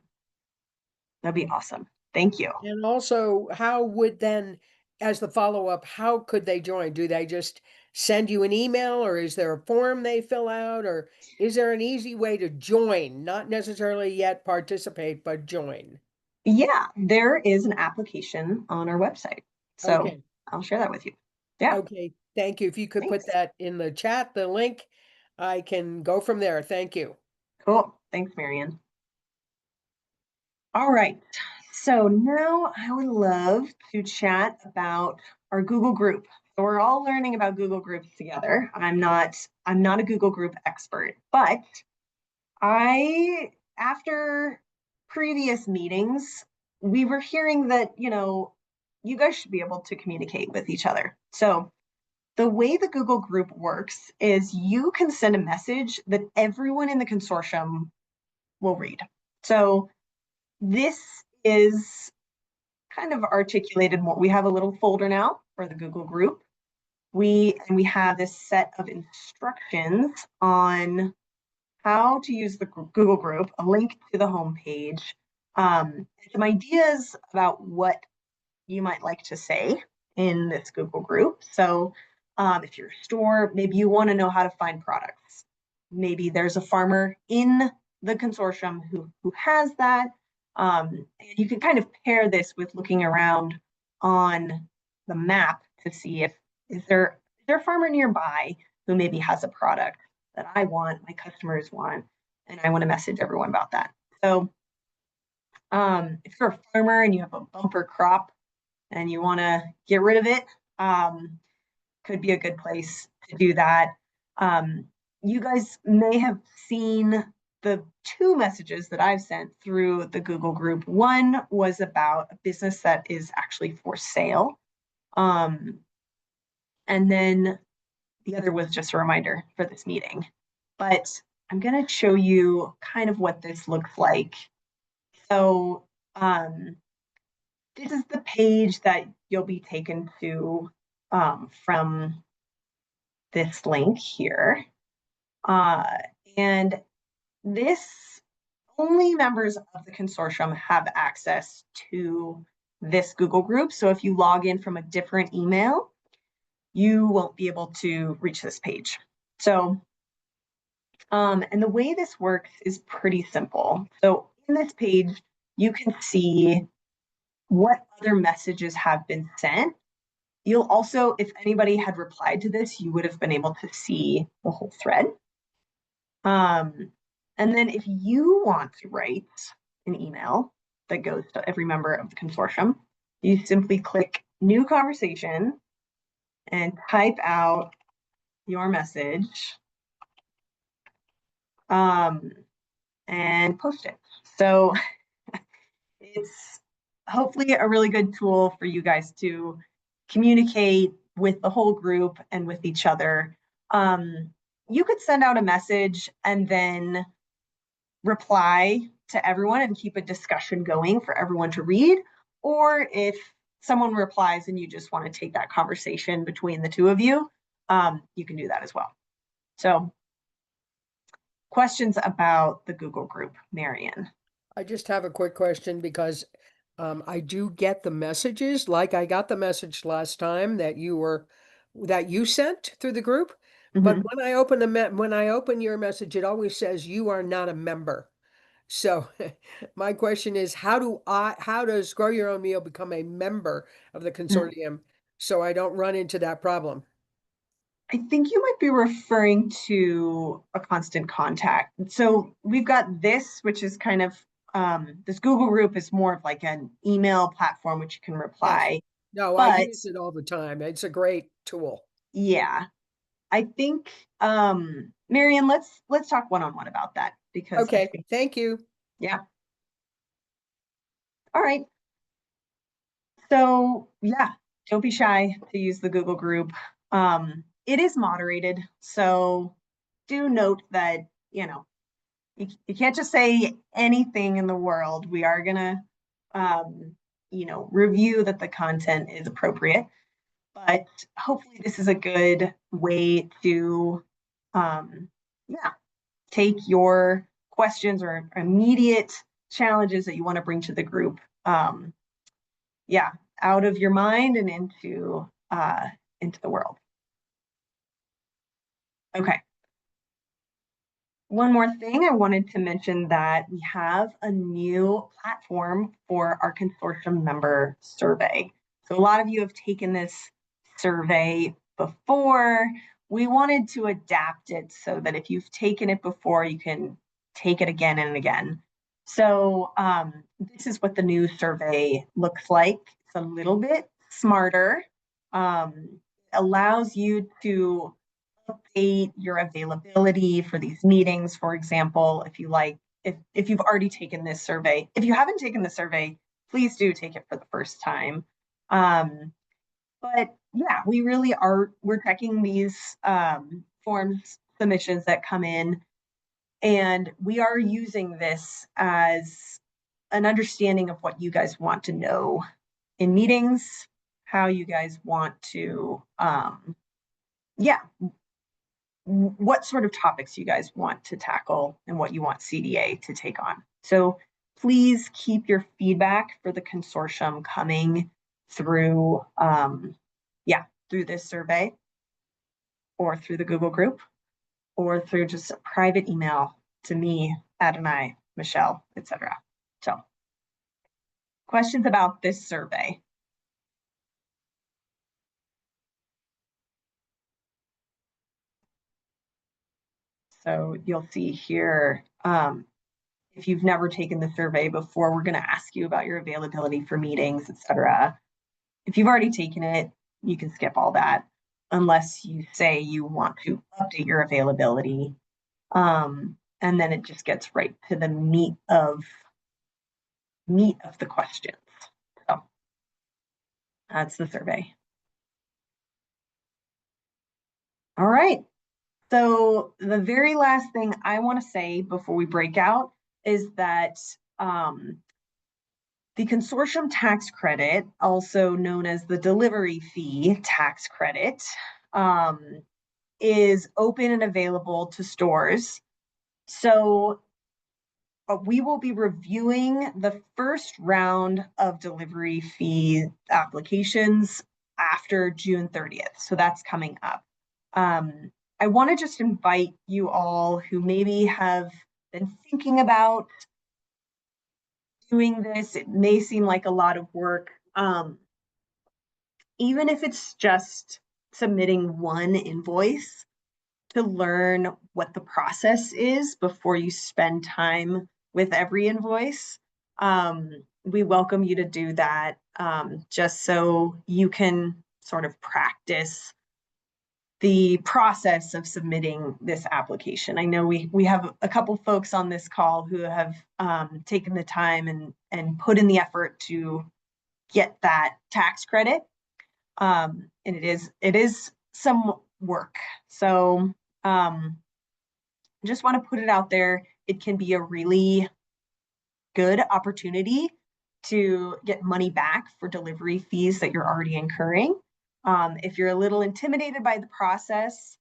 S1: that'd be awesome. Thank you.
S4: And also, how would then, as the follow-up, how could they join? Do they just send you an email, or is there a form they fill out, or is there an easy way to join? Not necessarily yet participate, but join.
S1: Yeah, there is an application on our website. So
S4: Okay.
S1: I'll share that with you. Yeah,
S4: Okay. Thank you. If you could put
S1: thanks.
S4: that in the chat, the link, I can go from there. Thank you.
S1: Cool. Thanks, Marion. All right. So now I would love to chat about our Google group. So we're all learning about Google groups together. I'm not a Google group expert, but after previous meetings, we were hearing that, you guys should be able to communicate with each other. So the way the Google group works is you can send a message that everyone in the consortium will read. So this is kind of articulated more. We have a little folder now for the Google group. We have this set of instructions on how to use the Google group, a link to the homepage, some ideas about what you might like to say in this Google group. So if you're a store, maybe you want to know how to find products. Maybe there's a farmer in the consortium who has that. And you can kind of pair this with looking around on the map to see if is there a farmer nearby who maybe has a product that I want, my customers want, and I want to message everyone about that. So if you're a farmer and you have a bumper crop and you want to get rid of it, could be a good place to do that. You guys may have seen the two messages that I've sent through the Google group. One was about a business that is actually for sale. And then the other was just a reminder for this meeting. But I'm going to show you kind of what this looks like. So this is the page that you'll be taken to from this link here. And this, only members of the consortium have access to this Google group. So if you log in from a different email, you won't be able to reach this page. So, and the way this works is pretty simple. So in this page, you can see what other messages have been sent. You'll also, if anybody had replied to this, you would have been able to see the whole thread. And then if you want to write an email that goes to every member of the consortium, you simply click new conversation and type out your message and post it. So it's hopefully a really good tool for you guys to communicate with the whole group and with each other. You could send out a message and then reply to everyone and keep a discussion going for everyone to read. Or if someone replies and you just want to take that conversation between the two of you, you can do that as well. So, questions about the Google group, Marian?
S4: I just have a quick question because I do get the messages, like I got the message last time that you sent through the group. But
S1: Mhm.
S4: when I open your message, it always says you are not a member. So my question is, how does Grow Your Own Meal become a member of the consortium so I don't run into that problem?
S1: I think you might be referring to a constant contact. So we've got this, which is kind of this Google group is more of like an email platform which you can
S4: Yes.
S1: reply.
S4: No, I
S1: But
S4: use it all the time. It's a great tool.
S1: yeah, I think Marian, let's talk one-on-one about that because I
S4: Okay,
S1: think,
S4: thank you.
S1: yeah. All right. So yeah, don't be shy to use the Google group. It is moderated, so do note that, you can't just say anything in the world. We are gonna, review that the content is appropriate, but hopefully this is a good way to, yeah, take your questions or immediate challenges that you want to bring to the group, yeah, out of your mind and into the world. Okay. One more thing, I wanted to mention that we have a new platform for our consortium member survey. So a lot of you have taken this survey before. We wanted to adapt it so that if you've taken it before, you can take it again and again. So this is what the new survey looks like. It's a little bit smarter, allows you to update your availability for these meetings. For example, if you've already taken this survey, if you haven't taken the survey, please do take it for the first time. But yeah, we're checking these forms submissions that come in, and we are using this as an understanding of what you guys want to know in meetings, how you guys want to, yeah, what sort of topics you guys want to tackle and what you want CDA to take on. So please keep your feedback for the consortium coming through, through this survey or through the Google group or through just a private email to me, Adonai, Michelle, etc. So questions about this survey? So you'll see here, if you've never taken the survey before, we're going to ask you about your availability for meetings, etc. If you've already taken it, you can skip all that unless you say you want to update your availability. And then it just gets right to the meat of the questions. So that's the survey. All right. So the very last thing I want to say before we break out is that the consortium tax credit, also known as the delivery fee tax credit, is open and available to stores. So we will be reviewing the first round of delivery fee applications after June 30th. So that's coming up. I want to just invite you all who maybe have been thinking about doing this. It may seem like a lot of work. Even if it's just submitting one invoice, to learn what the process is before you spend time with every invoice. we welcome you to do that, just so you can sort of practice the process of submitting this application. I know we have a couple folks on this call who have taken the time and put in the effort to get that tax credit. And it is some work. So just want to put it out there. It can be a really good opportunity to get money back for delivery fees that you're already incurring. If you're a little intimidated by the process,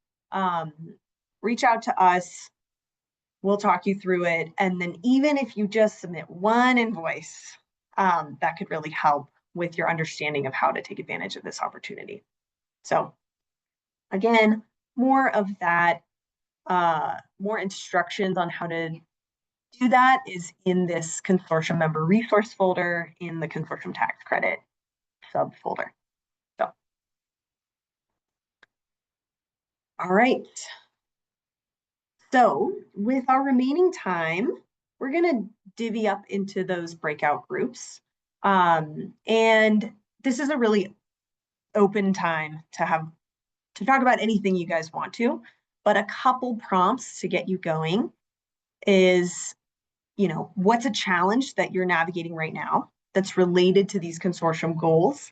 S1: reach out to us. We'll talk you through it. And then even if you just submit one invoice, that could really help with your understanding of how to take advantage of this opportunity. So again, more of that, more instructions on how to do that is in this consortium member resource folder in the consortium tax credit subfolder. So, all right. So with our remaining time, we're going to divvy up into those breakout groups. And this is a really open time to talk about anything you guys want to, but a couple prompts to get you going is, what's a challenge that you're navigating right now that's related to these consortium goals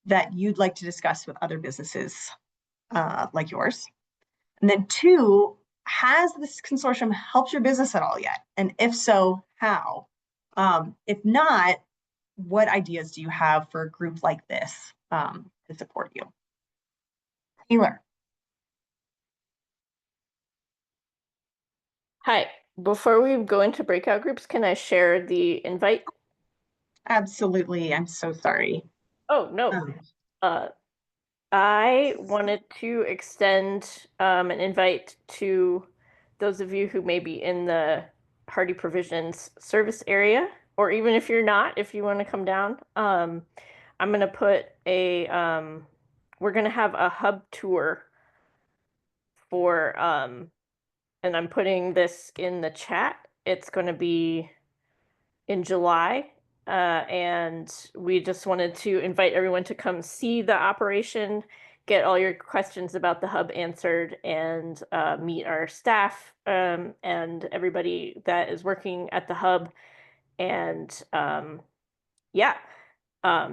S1: that you'd like to discuss with other businesses like yours? And then 2, has this consortium helped your business at all yet? And if so, how? If not, what ideas do you have for a group like this to support you? Taylor.
S6: Hi, before we go into breakout groups, can I share the invite?
S1: Absolutely. I'm so sorry.
S6: Oh, no. I wanted to extend an invite to those of you who may be in the Hardy Provisions service area, or even if you're not, if you want to come down. I'm going to put we're going to have a hub tour for, and I'm putting this in the chat. It's going to be in July. And we just wanted to invite everyone to come see the operation, get all your questions about the hub answered, and meet our staff and everybody that is working at the hub. And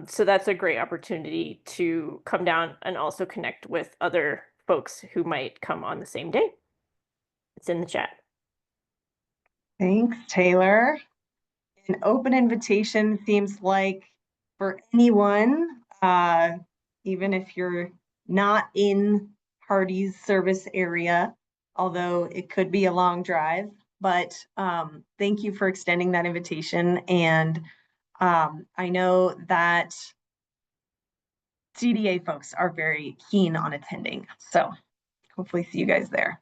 S6: so that's a great opportunity to come down and also connect with other folks who might come on the same day. It's in the chat.
S1: Thanks, Taylor. An open invitation seems like for anyone, even if you're not in Hardy's service area, although it could be a long drive. But thank you for extending that invitation. And I know that CDA folks are very keen on attending. So hopefully see you guys there.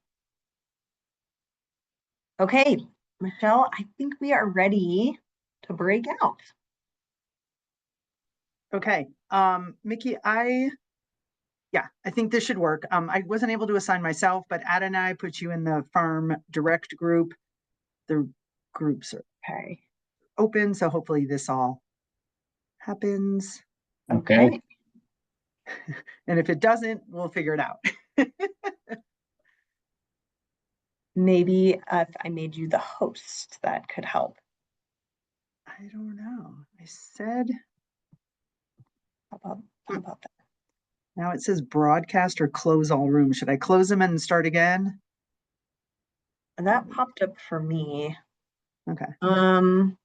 S1: Okay, Michelle, I think we are ready to break out.
S7: Okay, Mickey, I think this should work. I wasn't able to assign myself, but Ad and I put you in the farm direct group. The groups are open, so hopefully this all happens.
S1: Okay.
S7: And if it doesn't, we'll figure it out.
S1: Maybe if I made you the host, that could help.
S7: I don't know. I said,
S1: How about that?
S7: now it says broadcast or close all rooms. Should I close them and start again?
S1: And that popped up for me.
S7: Okay.
S1: It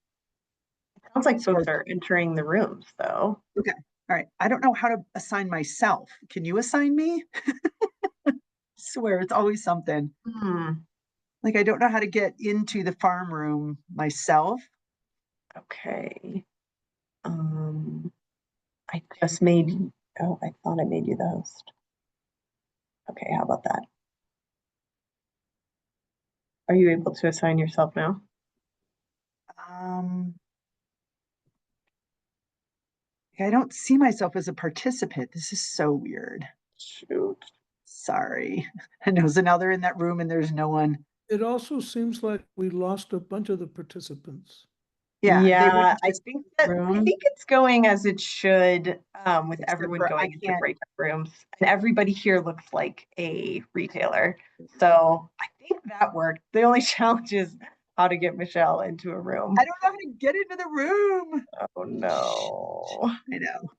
S1: sounds like folks are entering the rooms though.
S7: Okay. All right. I don't know how to assign myself. Can you assign me? I swear it's always something. Like I don't know how to get into the farm room myself.
S1: Okay. I just made you. Oh, I thought I made you the host. Okay, how about that? Are you able to assign yourself now?
S7: I don't see myself as a participant. This is so weird.
S1: Shoot.
S7: Sorry. I know, so now they're in that room and there's no one.
S5: It also seems like we lost a bunch of the participants.
S7: Yeah, they
S1: Yeah,
S7: wouldn't
S1: I
S7: just
S1: think that I
S7: room.
S1: think it's going as it should, with
S7: Except
S1: everyone
S7: for I
S1: going into
S7: can't.
S1: breakout rooms. And everybody here looks like a retailer. So I think that worked. The only challenge is how to get Michelle into a room.
S7: I don't know how to get into the room.
S1: Oh no.
S7: I know.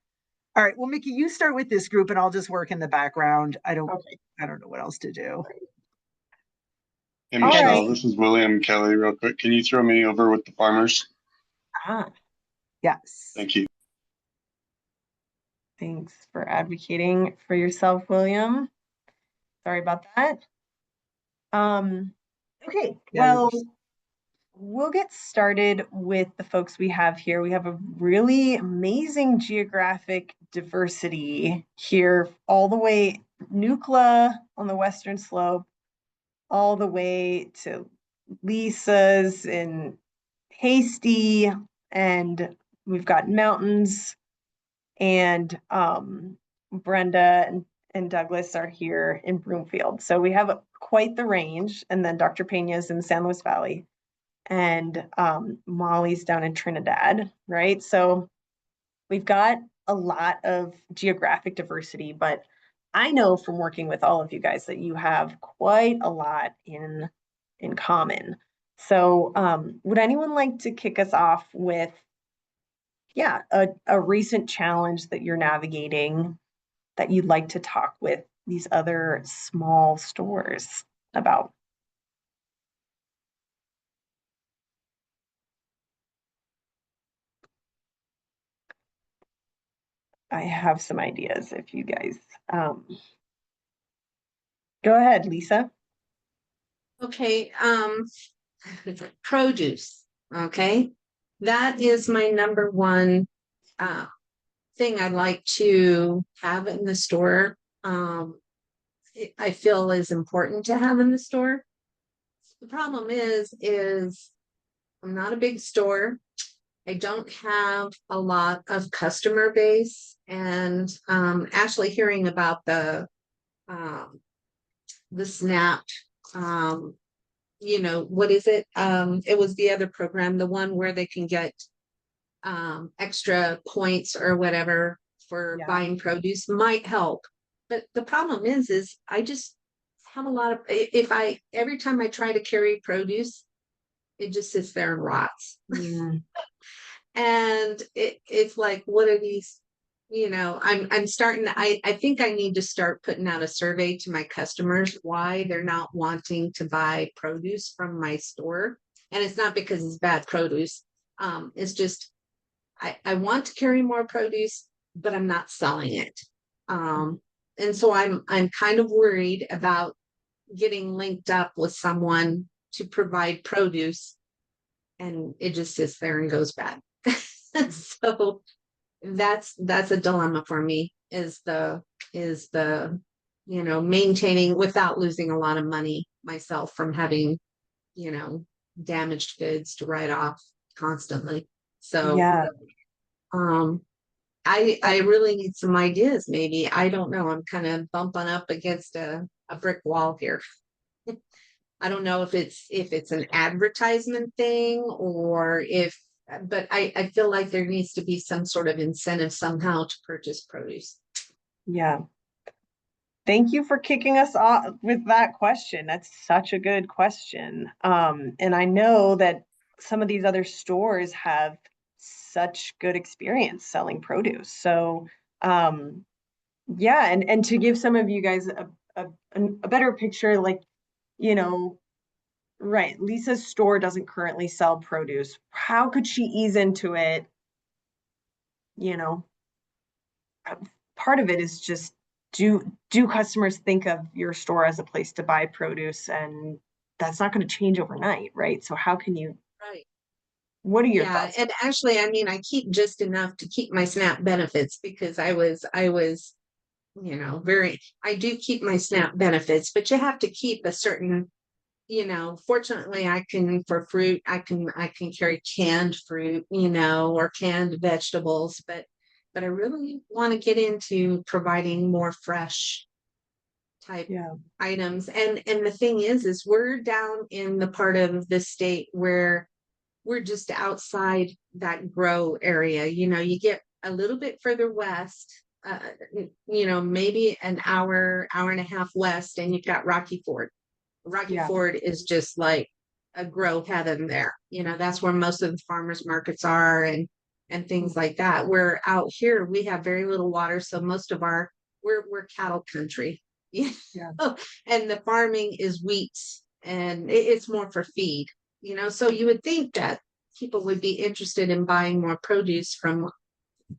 S7: All right. Well, Mickey, you start with this group and I'll just work in the background. I don't
S1: Okay.
S7: know what else to do.
S8: Hey,
S1: All
S8: Michelle,
S1: right.
S8: this is William Kelly. Real quick, can you throw me over with the farmers?
S1: Ah,
S7: Yes.
S8: Thank you.
S1: thanks for advocating for yourself, William. Sorry about that. Okay,
S7: Yeah,
S1: well, we'll get started with the folks we have here. We have a really amazing geographic diversity here, all the way Nucla on the western slope, all the way to Lisa's in Hasty, and we've got mountains, and Brenda and Douglas are here in Broomfield. So we have quite the range, and then Dr. Pena's in San Luis Valley, and Molly's down in Trinidad, right? So we've got a lot of geographic diversity, but I know from working with all of you guys that you have quite a lot in common. So would anyone like to kick us off with, yeah, a recent challenge that you're navigating that you'd like to talk with these other small stores about? I have some ideas if you guys go ahead, Lisa.
S9: Okay, produce, okay? That is my number one thing I'd like to have in the store. I feel is important to have in the store. The problem is I'm not a big store. I don't have a lot of customer base, and actually hearing about the SNAP, what is it? It was the other program, the one where they can get extra points or whatever for buying produce might help. But the problem is I just have a lot of, every time I try to carry produce, it just sits there and rots. And it's like, what are these, I'm starting, I think I need to start putting out a survey to my customers why they're not wanting to buy produce from my store. And it's not because it's bad produce. It's just, I want to carry more produce, but I'm not selling it. And so I'm kind of worried about getting linked up with someone to provide produce, and it just sits there and goes bad. So that's a dilemma for me, is the maintaining without losing a lot of money myself from having damaged goods to write off constantly. So
S1: Yeah.
S9: I really need some ideas. Maybe, I don't know, I'm kind of bumping up against a brick wall here. I don't know if it's an advertisement thing or but I feel like there needs to be some sort of incentive somehow to purchase produce.
S1: Yeah. Thank you for kicking us off with that question. That's such a good question. And I know that some of these other stores have such good experience selling produce. So yeah, and to give some of you guys a better picture, like, right, Lisa's store doesn't currently sell produce. How could she ease into it? Part of it is just, do customers think of your store as a place to buy produce? And that's not going to change overnight, right? So how can you,
S9: Right.
S1: what are your thoughts?
S9: And actually, I mean, I keep just enough to keep my SNAP benefits, because I was I do keep my SNAP benefits, but you have to keep a certain, fortunately I can, for fruit, I can carry canned fruit, or canned vegetables, but I really want to get into providing more fresh type items. And the thing is we're down in the part of the state where we're just outside that grow area. You know, you get a little bit further west, you know, maybe an hour, hour and a half west, and you've got Rocky Ford. Rocky
S1: Yeah.
S9: Ford is just like a grow heaven there. You know, that's where most of the farmers markets are and things like that. We're out here, we have very little water, so most of our we're cattle country. Yeah. And the farming is wheat and it's more for feed, you know. So you would think that people would be interested in buying more produce from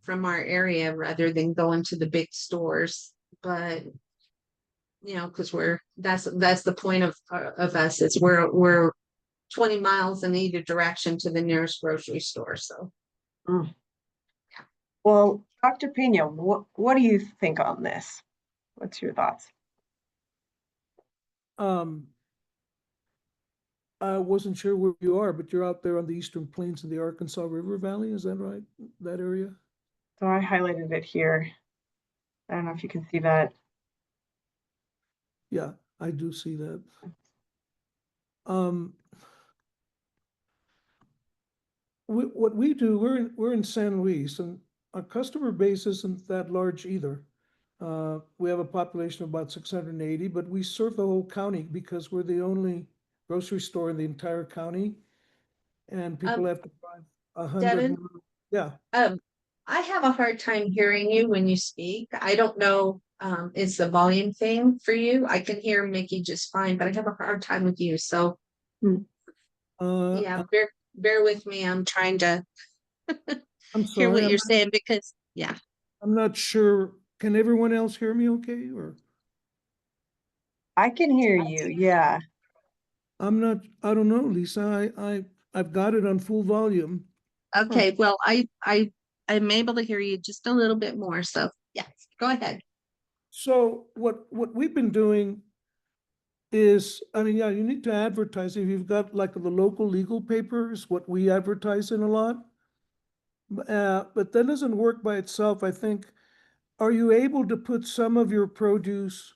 S9: our area rather than going to the big stores. But you know, because that's the point of us is we're 20 miles in either direction to the nearest grocery store. So
S1: Well, Dr. Pena, what do you think on this? What's your thoughts?
S5: I wasn't sure where you are, but you're out there on the eastern plains of the Arkansas River Valley, is that right? That area?
S1: So I highlighted it here. I don't know if you can see that.
S5: Yeah, I do see that. What we do, we're in San Luis, and our customer base isn't that large either. We have a population of about 680, but we serve the whole county because we're the only grocery store in the entire county, and people have to drive 100
S9: Devin,
S5: miles. Yeah.
S9: I have a hard time hearing you when you speak. I don't know, it's the volume thing for you. I can hear Mickey just fine, but I have a hard time with you. So yeah, bear with me. I'm trying to
S5: I'm
S9: hear
S5: sorry,
S9: what you're saying because yeah.
S5: I'm not sure. Can everyone else hear me okay, or?
S1: I can hear you, yeah.
S5: I don't know, Lisa. I've got it on full volume.
S9: Okay, well, I'm able to hear you just a little bit more. So yeah, go ahead.
S5: So what we've been doing is, I mean, yeah, you need to advertise. If you've got like the local legal paper is what we advertise in a lot. But that doesn't work by itself. I think, are you able to put some of your produce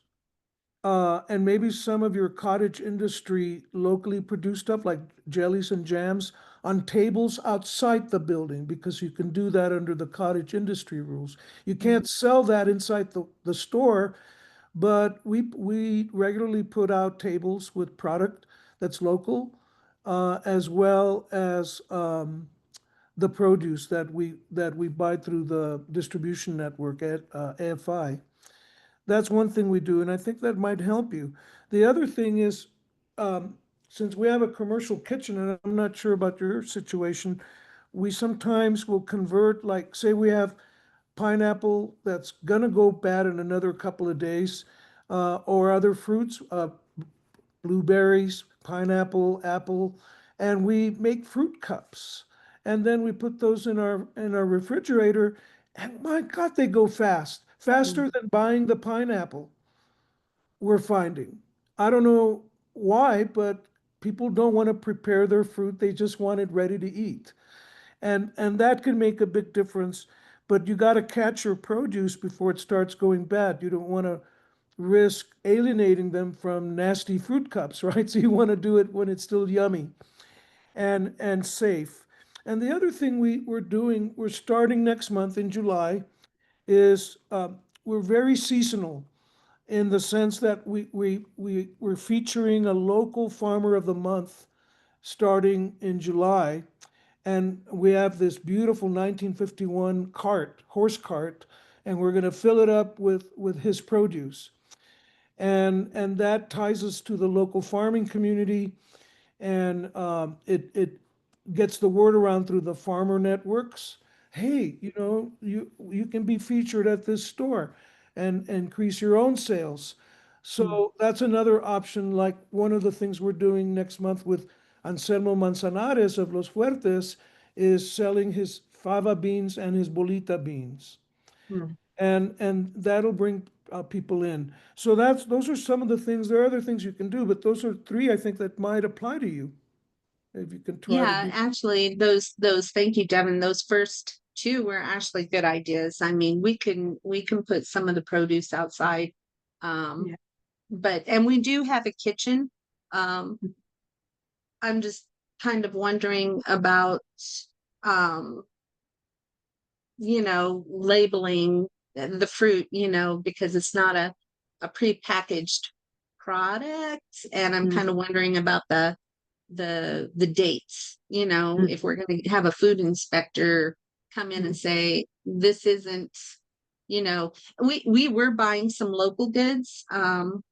S5: and maybe some of your cottage industry locally produced stuff like jellies and jams on tables outside the building? Because you can do that under the cottage industry rules. You can't sell that inside the store, but we regularly put out tables with product that's local, as well as the produce that we buy through the distribution network at AFI. That's one thing we do, and I think that might help you. The other thing is, since we have a commercial kitchen, and I'm not sure about your situation, we sometimes will convert, like, say we have pineapple that's gonna go bad in another couple of days, or other fruits, blueberries, pineapple, apple, and we make fruit cups. And then we put those in our refrigerator, and my God, they go fast, faster than buying the pineapple. We're finding. I don't know why, but people don't want to prepare their fruit. They just want it ready to eat. And that can make a big difference. But you got to catch your produce before it starts going bad. You don't want to risk alienating them from nasty fruit cups, right? So you want to do it when it's still yummy and safe. And the other thing we're starting next month in July, is we're very seasonal in the sense that we're featuring a local farmer of the month starting in July. And we have this beautiful 1951 horse cart, and we're going to fill it up with his produce. And that ties us to the local farming community, and it gets the word around through the farmer networks. Hey, you can be featured at this store and increase your own sales. So that's another option. Like one of the things we're doing next month with Anselmo Manzanares of Los Fuertes is selling his fava beans and his bolita beans. And that'll bring people in. So those are some of the things. There are other things you can do, but those are three I think that might apply to you if you can try to
S9: Yeah,
S5: do.
S9: actually, those thank you, Devin. Those first two were actually good ideas. I mean, we can put some of the produce outside. But and we do have a kitchen. I'm just kind of wondering about, um, labeling the fruit, because it's not a prepackaged product. And I'm kind of wondering about the dates, if we're going to have a food inspector come in and say, this isn't, we were buying some local goods, and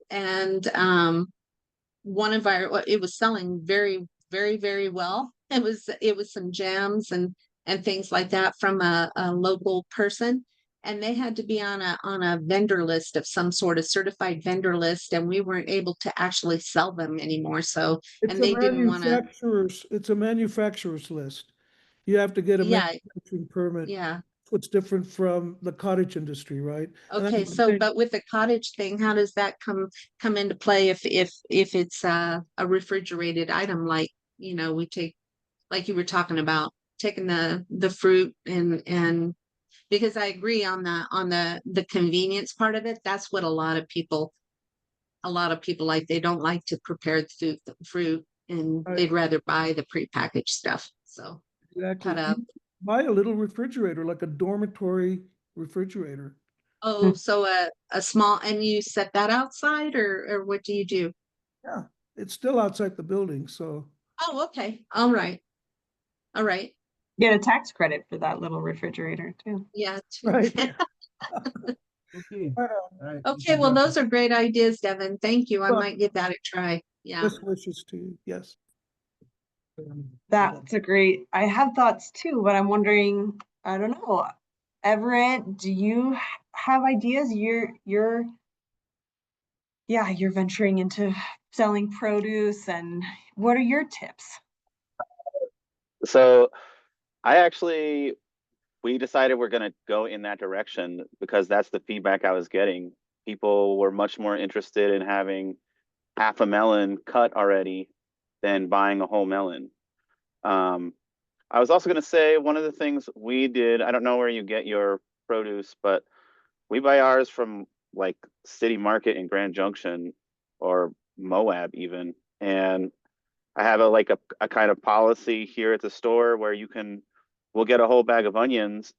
S9: one of it was selling very, very, very well. It was some jams and things like that from a local person. And they had to be on a vendor list of some sort of certified vendor list, and we weren't able to actually sell them anymore. So,
S5: It's
S9: and
S5: a
S9: they didn't want to,
S5: it's a manufacturer's list. You have to get a
S9: yeah,
S5: manufacturing permit.
S9: yeah.
S5: What's different from the cottage industry, right? And
S9: Okay,
S5: that's
S9: so but with the cottage thing, how does that come into play if it's a refrigerated item, like, we take, like you were talking about, taking the fruit and because I agree on the convenience part of it. That's what a lot of people like. They don't like to prepare the fruit, and
S5: Right.
S9: they'd rather buy the prepackaged stuff. So
S5: exactly.
S9: cut up.
S5: Buy a little refrigerator, like a dormitory refrigerator.
S9: Oh, so a small, and you set that outside, or what do you do?
S5: Yeah, it's still outside the building, so.
S9: Oh, okay. All right. All right.
S1: Get a tax credit for that little refrigerator too.
S9: Yeah.
S5: Right.
S10: Okay.
S5: Uh,
S9: Okay, well, those are great ideas, Devin. Thank you. I
S5: Well,
S9: might give that a try. Yeah.
S5: Best wishes to you, yes.
S1: That's a great, I have thoughts too, but I'm wondering, I don't know, Everett, do you have ideas? You're venturing into selling produce, and what are your tips?
S10: So we decided we're going to go in that direction because that's the feedback I was getting. People were much more interested in having half a melon cut already than buying a whole melon. I was also going to say one of the things we did, I don't know where you get your produce, but we buy ours from like City Market in Grand Junction or Moab even. And I have a kind of policy here at the store where we'll get a whole bag of onions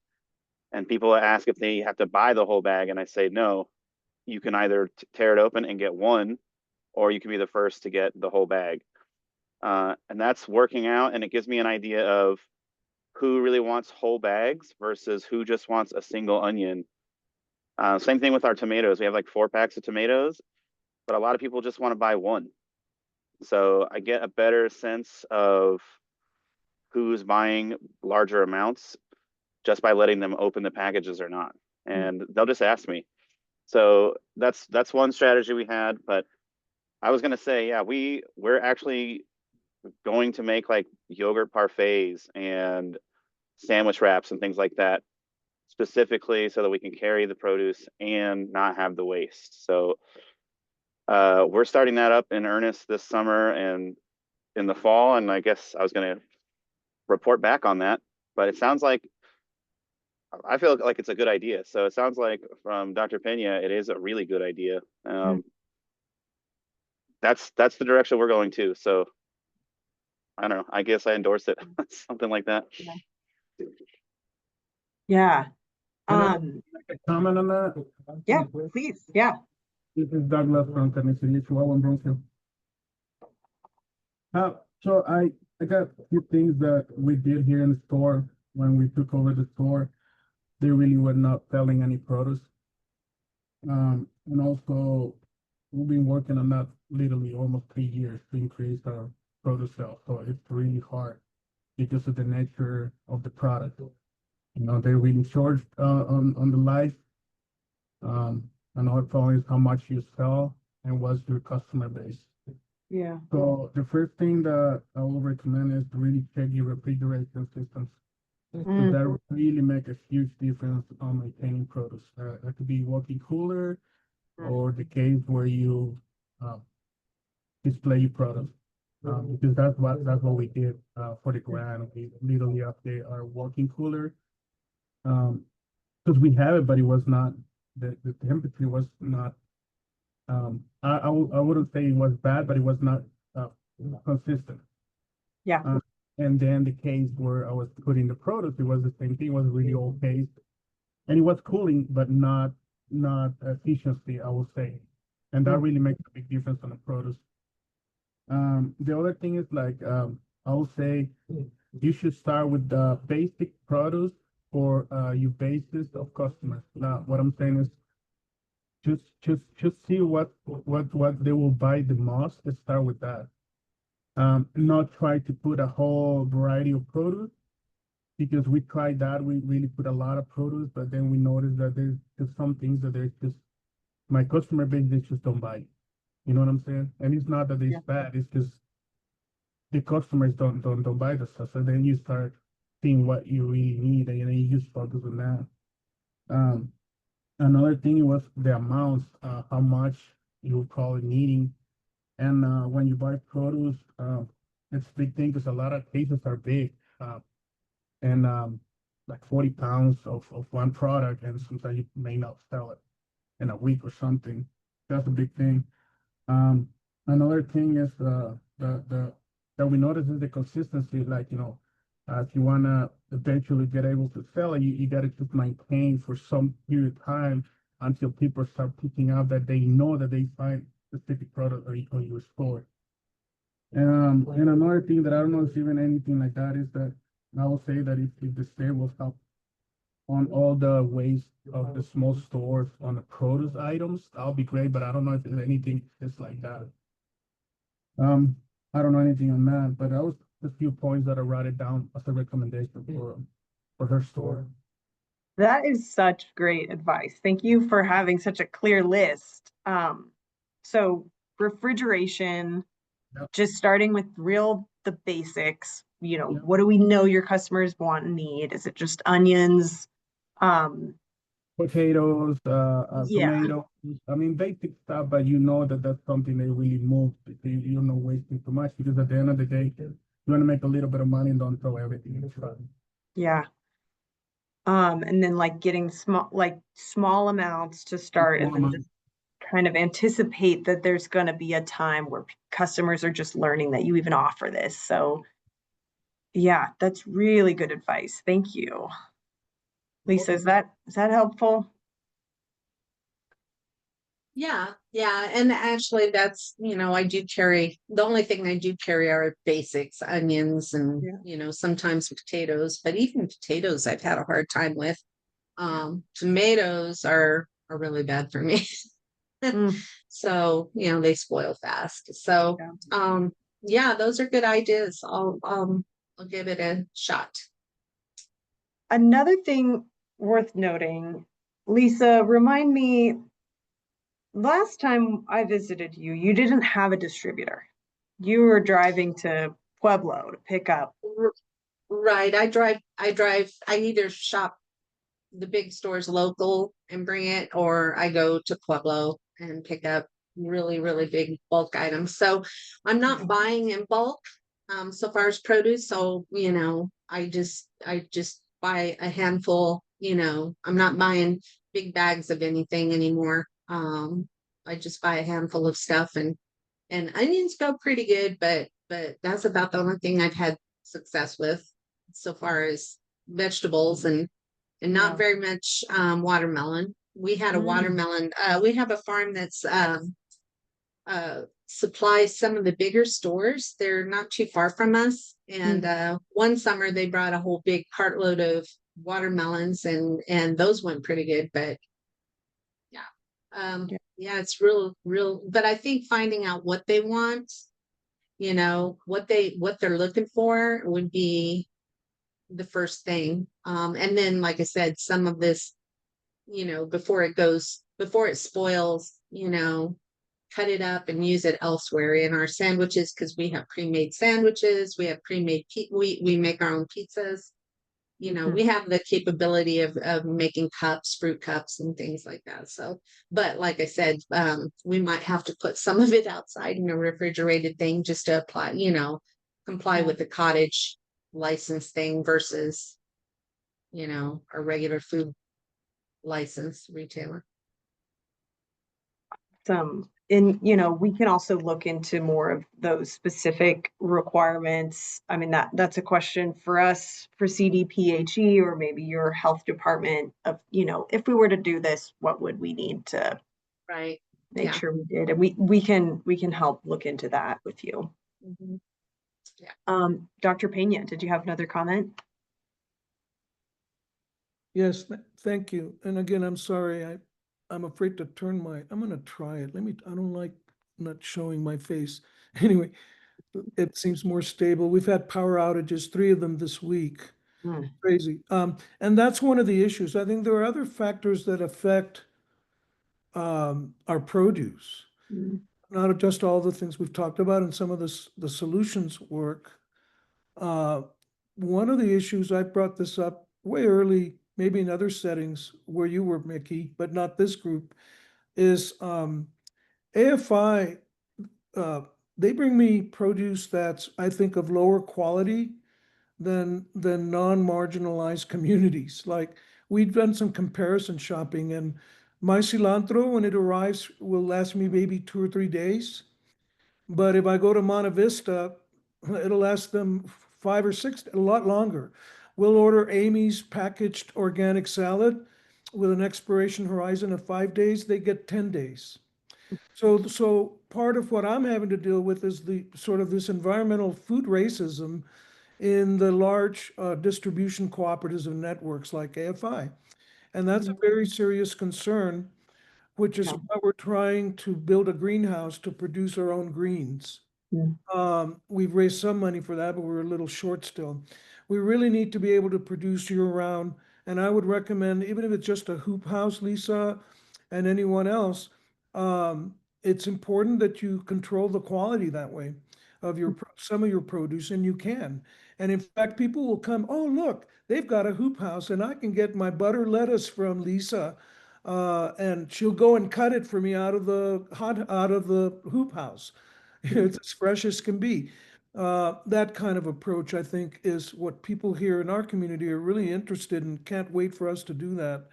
S10: and people ask if they have to buy the whole bag. And I say, no, you can either tear it open and get one, or you can be the first to get the whole bag. And that's working out. And it gives me an idea of who really wants whole bags versus who just wants a single onion. Same thing with our tomatoes. We have like 4 packs of tomatoes, but a lot of people just want to buy one. So I get a better sense of who's buying larger amounts just by letting them open the packages or not. And they'll just ask me. So that's one strategy we had. But I was gonna say, yeah, we're actually going to make like yogurt parfaits and sandwich wraps and things like that specifically so that we can carry the produce and not have the waste. So we're starting that up in earnest this summer and in the fall. And I guess I was going to report back on that, but it sounds like I feel like it's a good idea. So it sounds like from Dr. Pena, it is a really good idea. That's the direction we're going to. So I don't know. I guess I endorse it. Something like that.
S1: Yeah.
S10: Can I make a comment on that?
S1: Yeah, please. Yeah.
S10: This is Douglas from Tennessee, Chihuahua, Brooklyn. So I got a few things that we did here in the store when we took over the store. They really were not selling any produce. And also we've been working on that literally almost 3 years to increase our produce sales. So it's really hard because of the nature of the product. They're really short on the life. Another problem is how much you sell and what's your customer base.
S1: Yeah.
S10: So the first thing that I will recommend is to really check your refrigeration systems. That really make a huge difference on maintaining produce. That could be walking cooler or the case where you display your product. Because that's what we did for the grant. We literally update our walking cooler. Because we have it, but it was not the temperature was not. I wouldn't say it was bad, but it was not consistent.
S1: Yeah.
S11: And then the case where I was putting the product, it was the same thing. It was really old case, and it was cooling, but not efficiently, I would say. And that really makes a big difference on the product. The other thing is like, I would say you should start with the basic products for your basis of customers. Now, what I'm saying is just see what they will buy the most. Let's start with that. Not try to put a whole variety of produce, because we tried that. We really put a lot of produce, but then we noticed that there's just some things that there's just my customer base, they just don't buy. You know what I'm saying? And it's not that it's bad, it's just the customers don't buy the stuff. So then you start seeing what you really need, and then you just focus on that. Another thing was the amounts, how much you're probably needing. And when you buy produce, it's a big thing because a lot of cases are big. And like 40 pounds of one product, and sometimes you may not sell it in a week or something. That's a big thing. Another thing is that we notice is the consistency. Like, if you wanna eventually get able to sell it, you gotta just maintain for some period of time until people start picking up that they know that they find specific product on your store. And another thing that I don't know if even anything like that is that I will say that if the state will help on all the waste of the small stores on the produce items, that'll be great, but I don't know if there's anything just like that. I don't know anything on that, but that was a few points that I wrote it down as a recommendation for her store.
S1: That is such great advice. Thank you for having such a clear list. So refrigeration, just starting with the basics, what do we know your customers want and need? Is it just onions?
S11: Potatoes, tomatoes. I mean, basic stuff, but that's something they really move. You're not wasting too much, because at the end of the day, you want to make a little bit of money and don't throw everything in the truck.
S1: Yeah. And then like getting small amounts to start, and then just kind of anticipate that there's going to be a time where customers are just learning that you even offer this. So yeah, that's really good advice. Thank you. Lisa, is that helpful?
S9: Yeah. And actually that's, I do carry, the only thing I do carry are basics, onions and, sometimes potatoes, but even potatoes I've had a hard time with. Tomatoes are really bad for me. So, they spoil fast. So, those are good ideas. I'll give it a shot.
S1: Another thing worth noting, Lisa, remind me, last time I visited you, you didn't have a distributor. You were driving to Pueblo to pick up.
S9: Right. I either shop the big stores local and bring it, or I go to Pueblo and pick up really, really big bulk items. So I'm not buying in bulk, so far as produce. So, I just buy a handful, I'm not buying big bags of anything anymore. I just buy a handful of stuff, and onions go pretty good, but that's about the only thing I've had success with so far as vegetables, and not very much watermelon. We had a watermelon. We have a farm that's supplies some of the bigger stores. They're not too far from us. And one summer they brought a whole big cartload of watermelons, and those went pretty good. But it's real. But I think finding out what they want, what they're looking for would be the first thing. And then, like I said, some of this, before it spoils, cut it up and use it elsewhere in our sandwiches, because we have pre-made sandwiches, we have pre-made we make our own pizzas. We have the capability of making cups, fruit cups and things like that. So, but like I said, we might have to put some of it outside in a refrigerated thing just to apply, comply with the cottage license thing versus, a regular food license retailer.
S1: And, you know, we can also look into more of those specific requirements. I mean, that's a question for us for CDPHE or maybe your health department of, you know, if we were to do this, what would we need to
S9: Right.
S1: make
S9: Yeah.
S1: sure we did? And we can help look into that with you.
S9: Mhm. Yeah.
S1: Dr. Pena, did you have another comment?
S5: Yes, thank you. And again, I'm sorry, I'm afraid to turn I'm gonna try it. I don't like not showing my face. Anyway, it seems more stable. We've had power outages, 3 of them this week.
S1: Hmm.
S5: Crazy. And that's one of the issues. I think there are other factors that affect our produce.
S1: Hmm.
S5: Not just all the things we've talked about and some of the solutions work. One of the issues, I brought this up way early, maybe in other settings where you were, Mickey, but not this group, is AFI, they bring me produce that's, I think, of lower quality than non-marginalized communities. Like, we've done some comparison shopping, and my cilantro, when it arrives, will last me maybe 2 or 3 days. But if I go to Monte Vista, it'll last them 5 or 6, a lot longer. We'll order Amy's packaged organic salad with an expiration horizon of 5 days. They get 10 days. So part of what I'm having to deal with is the sort of this environmental food racism in the large distribution cooperatives and networks like AFI. And that's a very serious concern, which is
S1: Yeah.
S5: why we're trying to build a greenhouse to produce our own greens. We've raised some money for that, but we're a little short still. We really need to be able to produce year round. And I would recommend, even if it's just a hoop house, Lisa, and anyone else, it's important that you control the quality that way of some of your produce, and you can. And in fact, people will come, oh, look, they've got a hoop house, and I can get my butter lettuce from Lisa, and she'll go and cut it for me out of the hoop house. It's as fresh as can be. That kind of approach, I think, is what people here in our community are really interested in. Can't wait for us to do that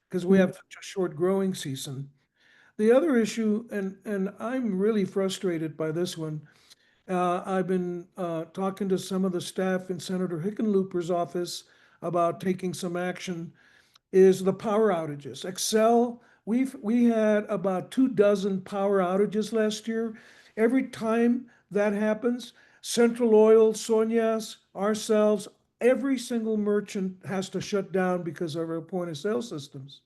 S5: because we have such a short growing season. The other issue, and I'm really frustrated by this one. I've been talking to some of the staff in Senator Hickenlooper's office about taking some action, is the power outages. Excel, we had about 24 power outages last year. Every time that happens, Central Oil, Sonia's, ourselves, every single merchant has to shut down because of our point of sale systems.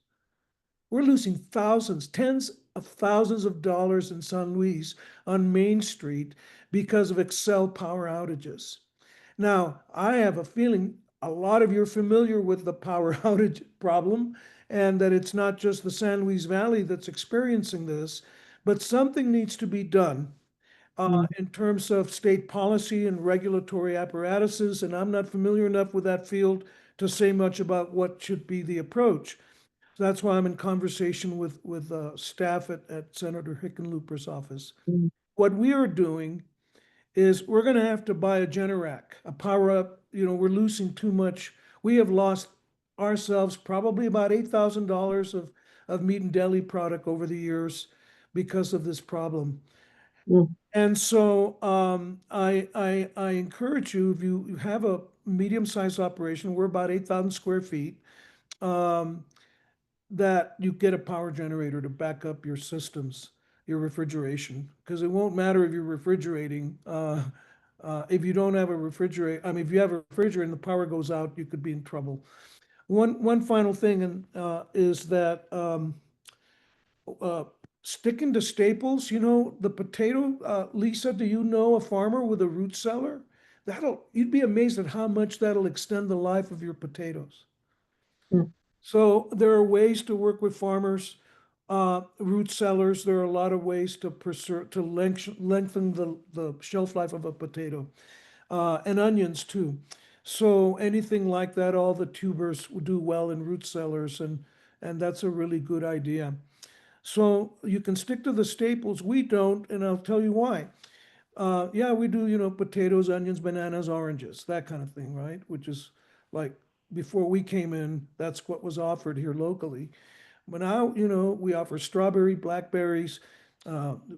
S5: We're losing thousands, tens of thousands of dollars in San Luis on Main Street because of Excel power outages. Now, I have a feeling a lot of you are familiar with the power outage problem and that it's not just the San Luis Valley that's experiencing this, but something needs to be done in terms of state policy and regulatory apparatuses. And I'm not familiar enough with that field to say much about what should be the approach. So that's why I'm in conversation with staff at Senator Hickenlooper's office. What we are doing is we're going to have to buy a Generac, a power up. You know, we're losing too much. We have lost ourselves probably about $8,000 of meat and deli product over the years because of this problem. And so I encourage you, if you have a medium-sized operation, we're about 8,000 square feet, that you get a power generator to back up your systems, your refrigeration, because it won't matter if you're refrigerating. If you don't have a refrigerator, I mean, if you have a refrigerator and the power goes out, you could be in trouble. One final thing is that sticking to staples, you know, the potato, Lisa, do you know a farmer with a root cellar? You'd be amazed at how much that'll extend the life of your potatoes. So there are ways to work with farmers, root cellars. There are a lot of ways to lengthen the shelf life of a potato, and onions too. So anything like that, all the tubers do well in root cellars, and that's a really good idea. So you can stick to the staples. We don't, and I'll tell you why. Yeah, we do, you know, potatoes, onions, bananas, oranges, that kind of thing, right? Which is like before we came in, that's what was offered here locally. But now, you know, we offer strawberry, blackberries,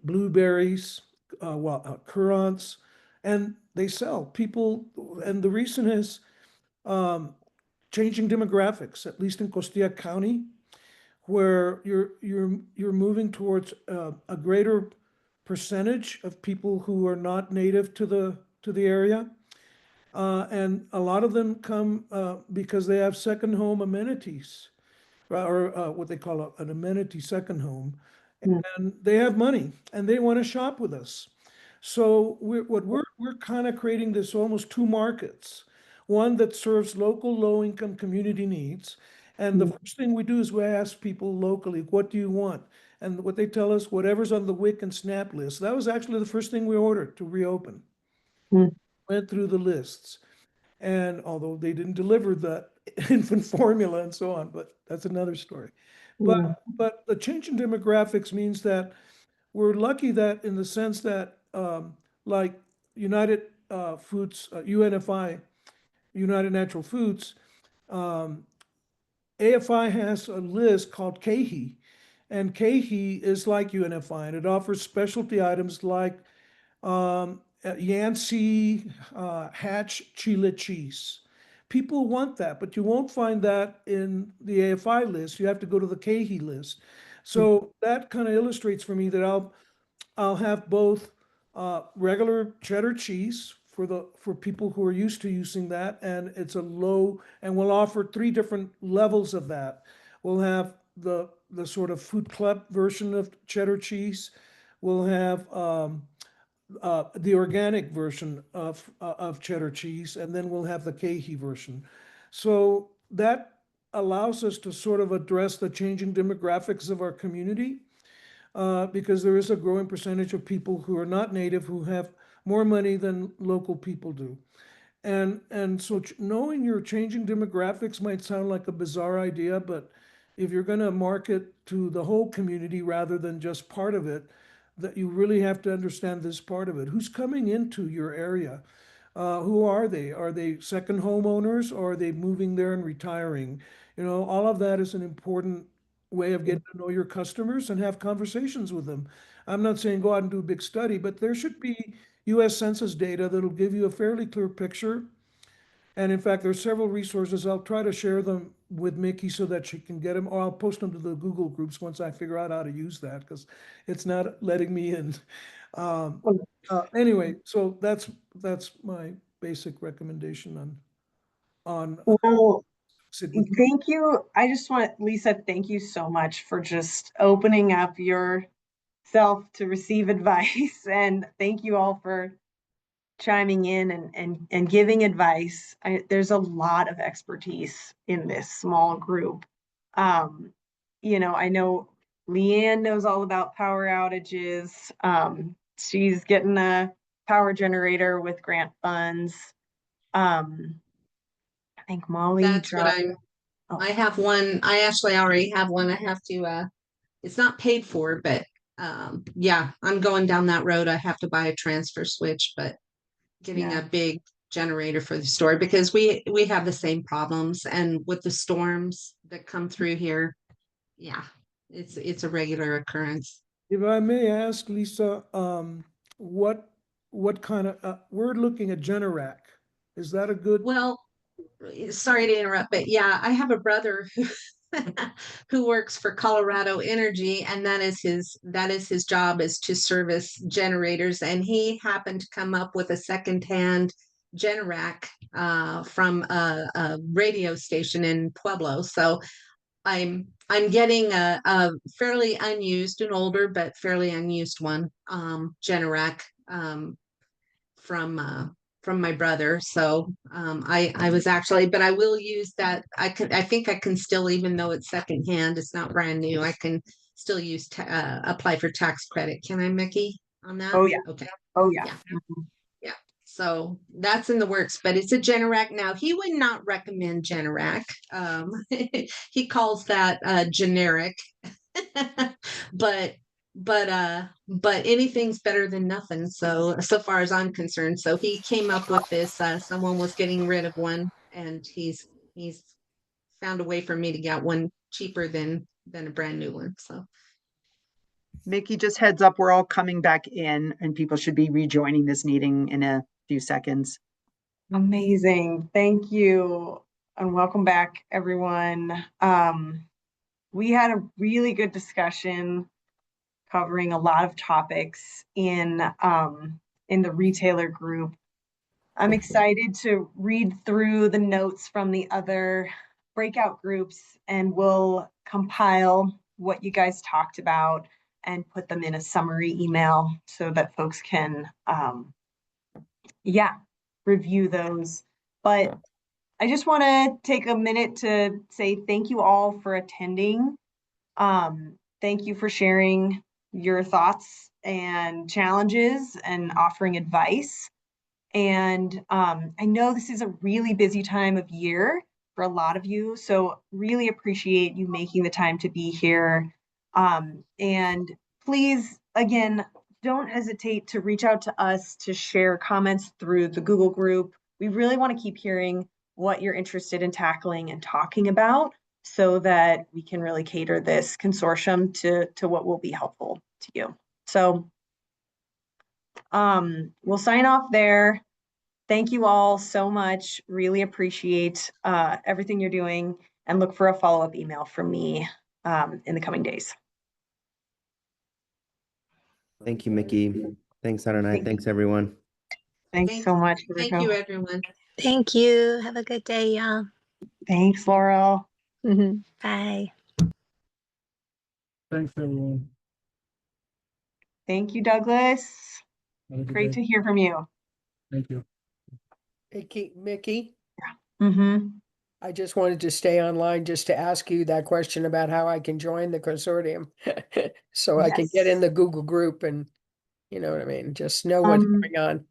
S5: blueberries, currants, and they sell. People, and the reason is um, changing demographics, at least in Costilla County, where you're moving towards a greater percentage of people who are not native to the area. And a lot of them come because they have second home amenities, or what they call an amenity second home.
S1: Mm.
S5: And they have money and they want to shop with us. So we're kind of creating this almost two markets, one that serves local low-income community needs. And the first thing we do is we ask people locally, what do you want? And what they tell us, whatever's on the WIC and SNAP list. That was actually the first thing we ordered to reopen.
S1: Mm.
S5: Went through the lists. And although they didn't deliver the infant formula and so on, but that's another story.
S1: Mm.
S5: But the change in demographics means that we're lucky that in the sense that like United Foods, UNFI, United Natural Foods, um, AFI has a list called KHE, and KHE is like UNFI, and it offers specialty items like Yancey Hatch Chile cheese. People want that, but you won't find that in the AFI list. You have to go to the KHE list. So that kind of illustrates for me that I'll have both regular cheddar cheese for people who are used to using that, and it's a low, and we'll offer three different levels of that. We'll have the sort of food club version of cheddar cheese. We'll have the organic version of cheddar cheese, and then we'll have the KHE version. So that allows us to sort of address the changing demographics of our community because there is a growing percentage of people who are not native who have more money than local people do. And so knowing your changing demographics might sound like a bizarre idea, but if you're going to market to the whole community rather than just part of it, that you really have to understand this part of it. Who's coming into your area? Who are they? Are they second homeowners or are they moving there and retiring? You know, all of that is an important way of getting to know your customers and have conversations with them. I'm not saying go out and do a big study, but there should be US Census data that'll give you a fairly clear picture. And in fact, there's several resources. I'll try to share them with Mickey so that she can get them, or I'll post them to the Google groups once I figure out how to use that because it's not letting me in. Anyway, so that's my basic recommendation on
S1: Well,
S5: Sid.
S1: thank you. I just want, Lisa, thank you so much for just opening up yourself to receive advice. And thank you all for chiming in and giving advice. There's a lot of expertise in this small group. I know Leanne knows all about power outages. She's getting a power generator with grant funds. I think Molly
S9: That's what
S1: oh,
S9: I have one. I actually already have one. I have to, it's not paid for, but yeah, I'm going down that road. I have to buy a transfer switch, but getting
S1: yeah.
S9: a big generator for the store because we have the same problems, and with the storms that come through here, yeah, it's a regular occurrence.
S5: If I may ask, Lisa, what kind of we're looking at Generac. Is that a good?
S9: Well, sorry to interrupt, but yeah, I have a brother who who works for Colorado Energy, and that is his job, is to service generators. And he happened to come up with a secondhand Generac from a radio station in Pueblo. So I'm getting a fairly unused, an older but fairly unused one, Generac, from from my brother. So I was actually, but I will use that. I think I can still, even though it's secondhand, it's not brand new, I can still use apply for tax credit. Can I, Mickey, on that?
S1: Oh yeah.
S9: Okay.
S1: Oh yeah.
S9: Yeah. Yeah. So that's in the works, but it's a Generac now. He would not recommend Generac. He calls that generic. but but anything's better than nothing, so far as I'm concerned. So he came up with this, someone was getting rid of one, and he's found a way for me to get one cheaper than a brand new one. So
S7: Mickey, just heads up, we're all coming back in and people should be rejoining this meeting in a few seconds.
S1: Amazing. Thank you. And welcome back, everyone. We had a really good discussion covering a lot of topics in the retailer group. I'm excited to read through the notes from the other breakout groups, and we'll compile what you guys talked about and put them in a summary email so that folks can review those. But I just want to take a minute to say thank you all for attending. Thank you for sharing your thoughts and challenges and offering advice. And I know this is a really busy time of year for a lot of you, so really appreciate you making the time to be here. And please, again, don't hesitate to reach out to us to share comments through the Google group. We really want to keep hearing what you're interested in tackling and talking about so that we can really cater this consortium to what will be helpful to you. So we'll sign off there. Thank you all so much. Really appreciate everything you're doing, and look for a follow-up email from me in the coming days.
S12: Thank you, Mickey. Thanks, Adonai. Thanks, everyone.
S1: Thanks so much.
S9: Thank you, everyone.
S3: Thank you. Have a good day, y'all.
S1: Thanks, Laurel.
S3: Bye.
S11: Thanks, everyone.
S1: Thank you, Douglas.
S11: Have a good
S1: Great
S11: day.
S1: to hear from you.
S11: Thank you.
S4: Mickey,
S1: Mm-hmm.
S4: I just wanted to stay online just to ask you that question about how I can join the consortium. So I can get in the Google group and, you know what I mean, just know what's going on.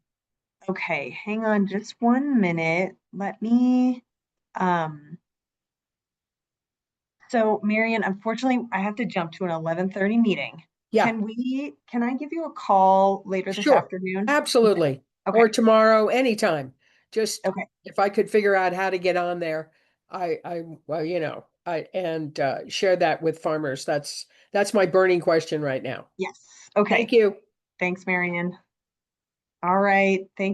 S1: Okay, hang on just 1 minute. Let me, so Marion, unfortunately, I have to jump to an 11:30 meeting.
S4: Yeah.
S1: Can I give you a call later this
S4: Sure.
S1: Afternoon?
S4: Absolutely.
S1: Okay.
S4: Or tomorrow, anytime. Just
S1: Okay.
S4: if I could figure out how to get on there, well, you know, share that with farmers. That's my burning question right now.
S1: Yes. Okay.
S4: Thank you.
S1: Thanks, Marion. All right. Thank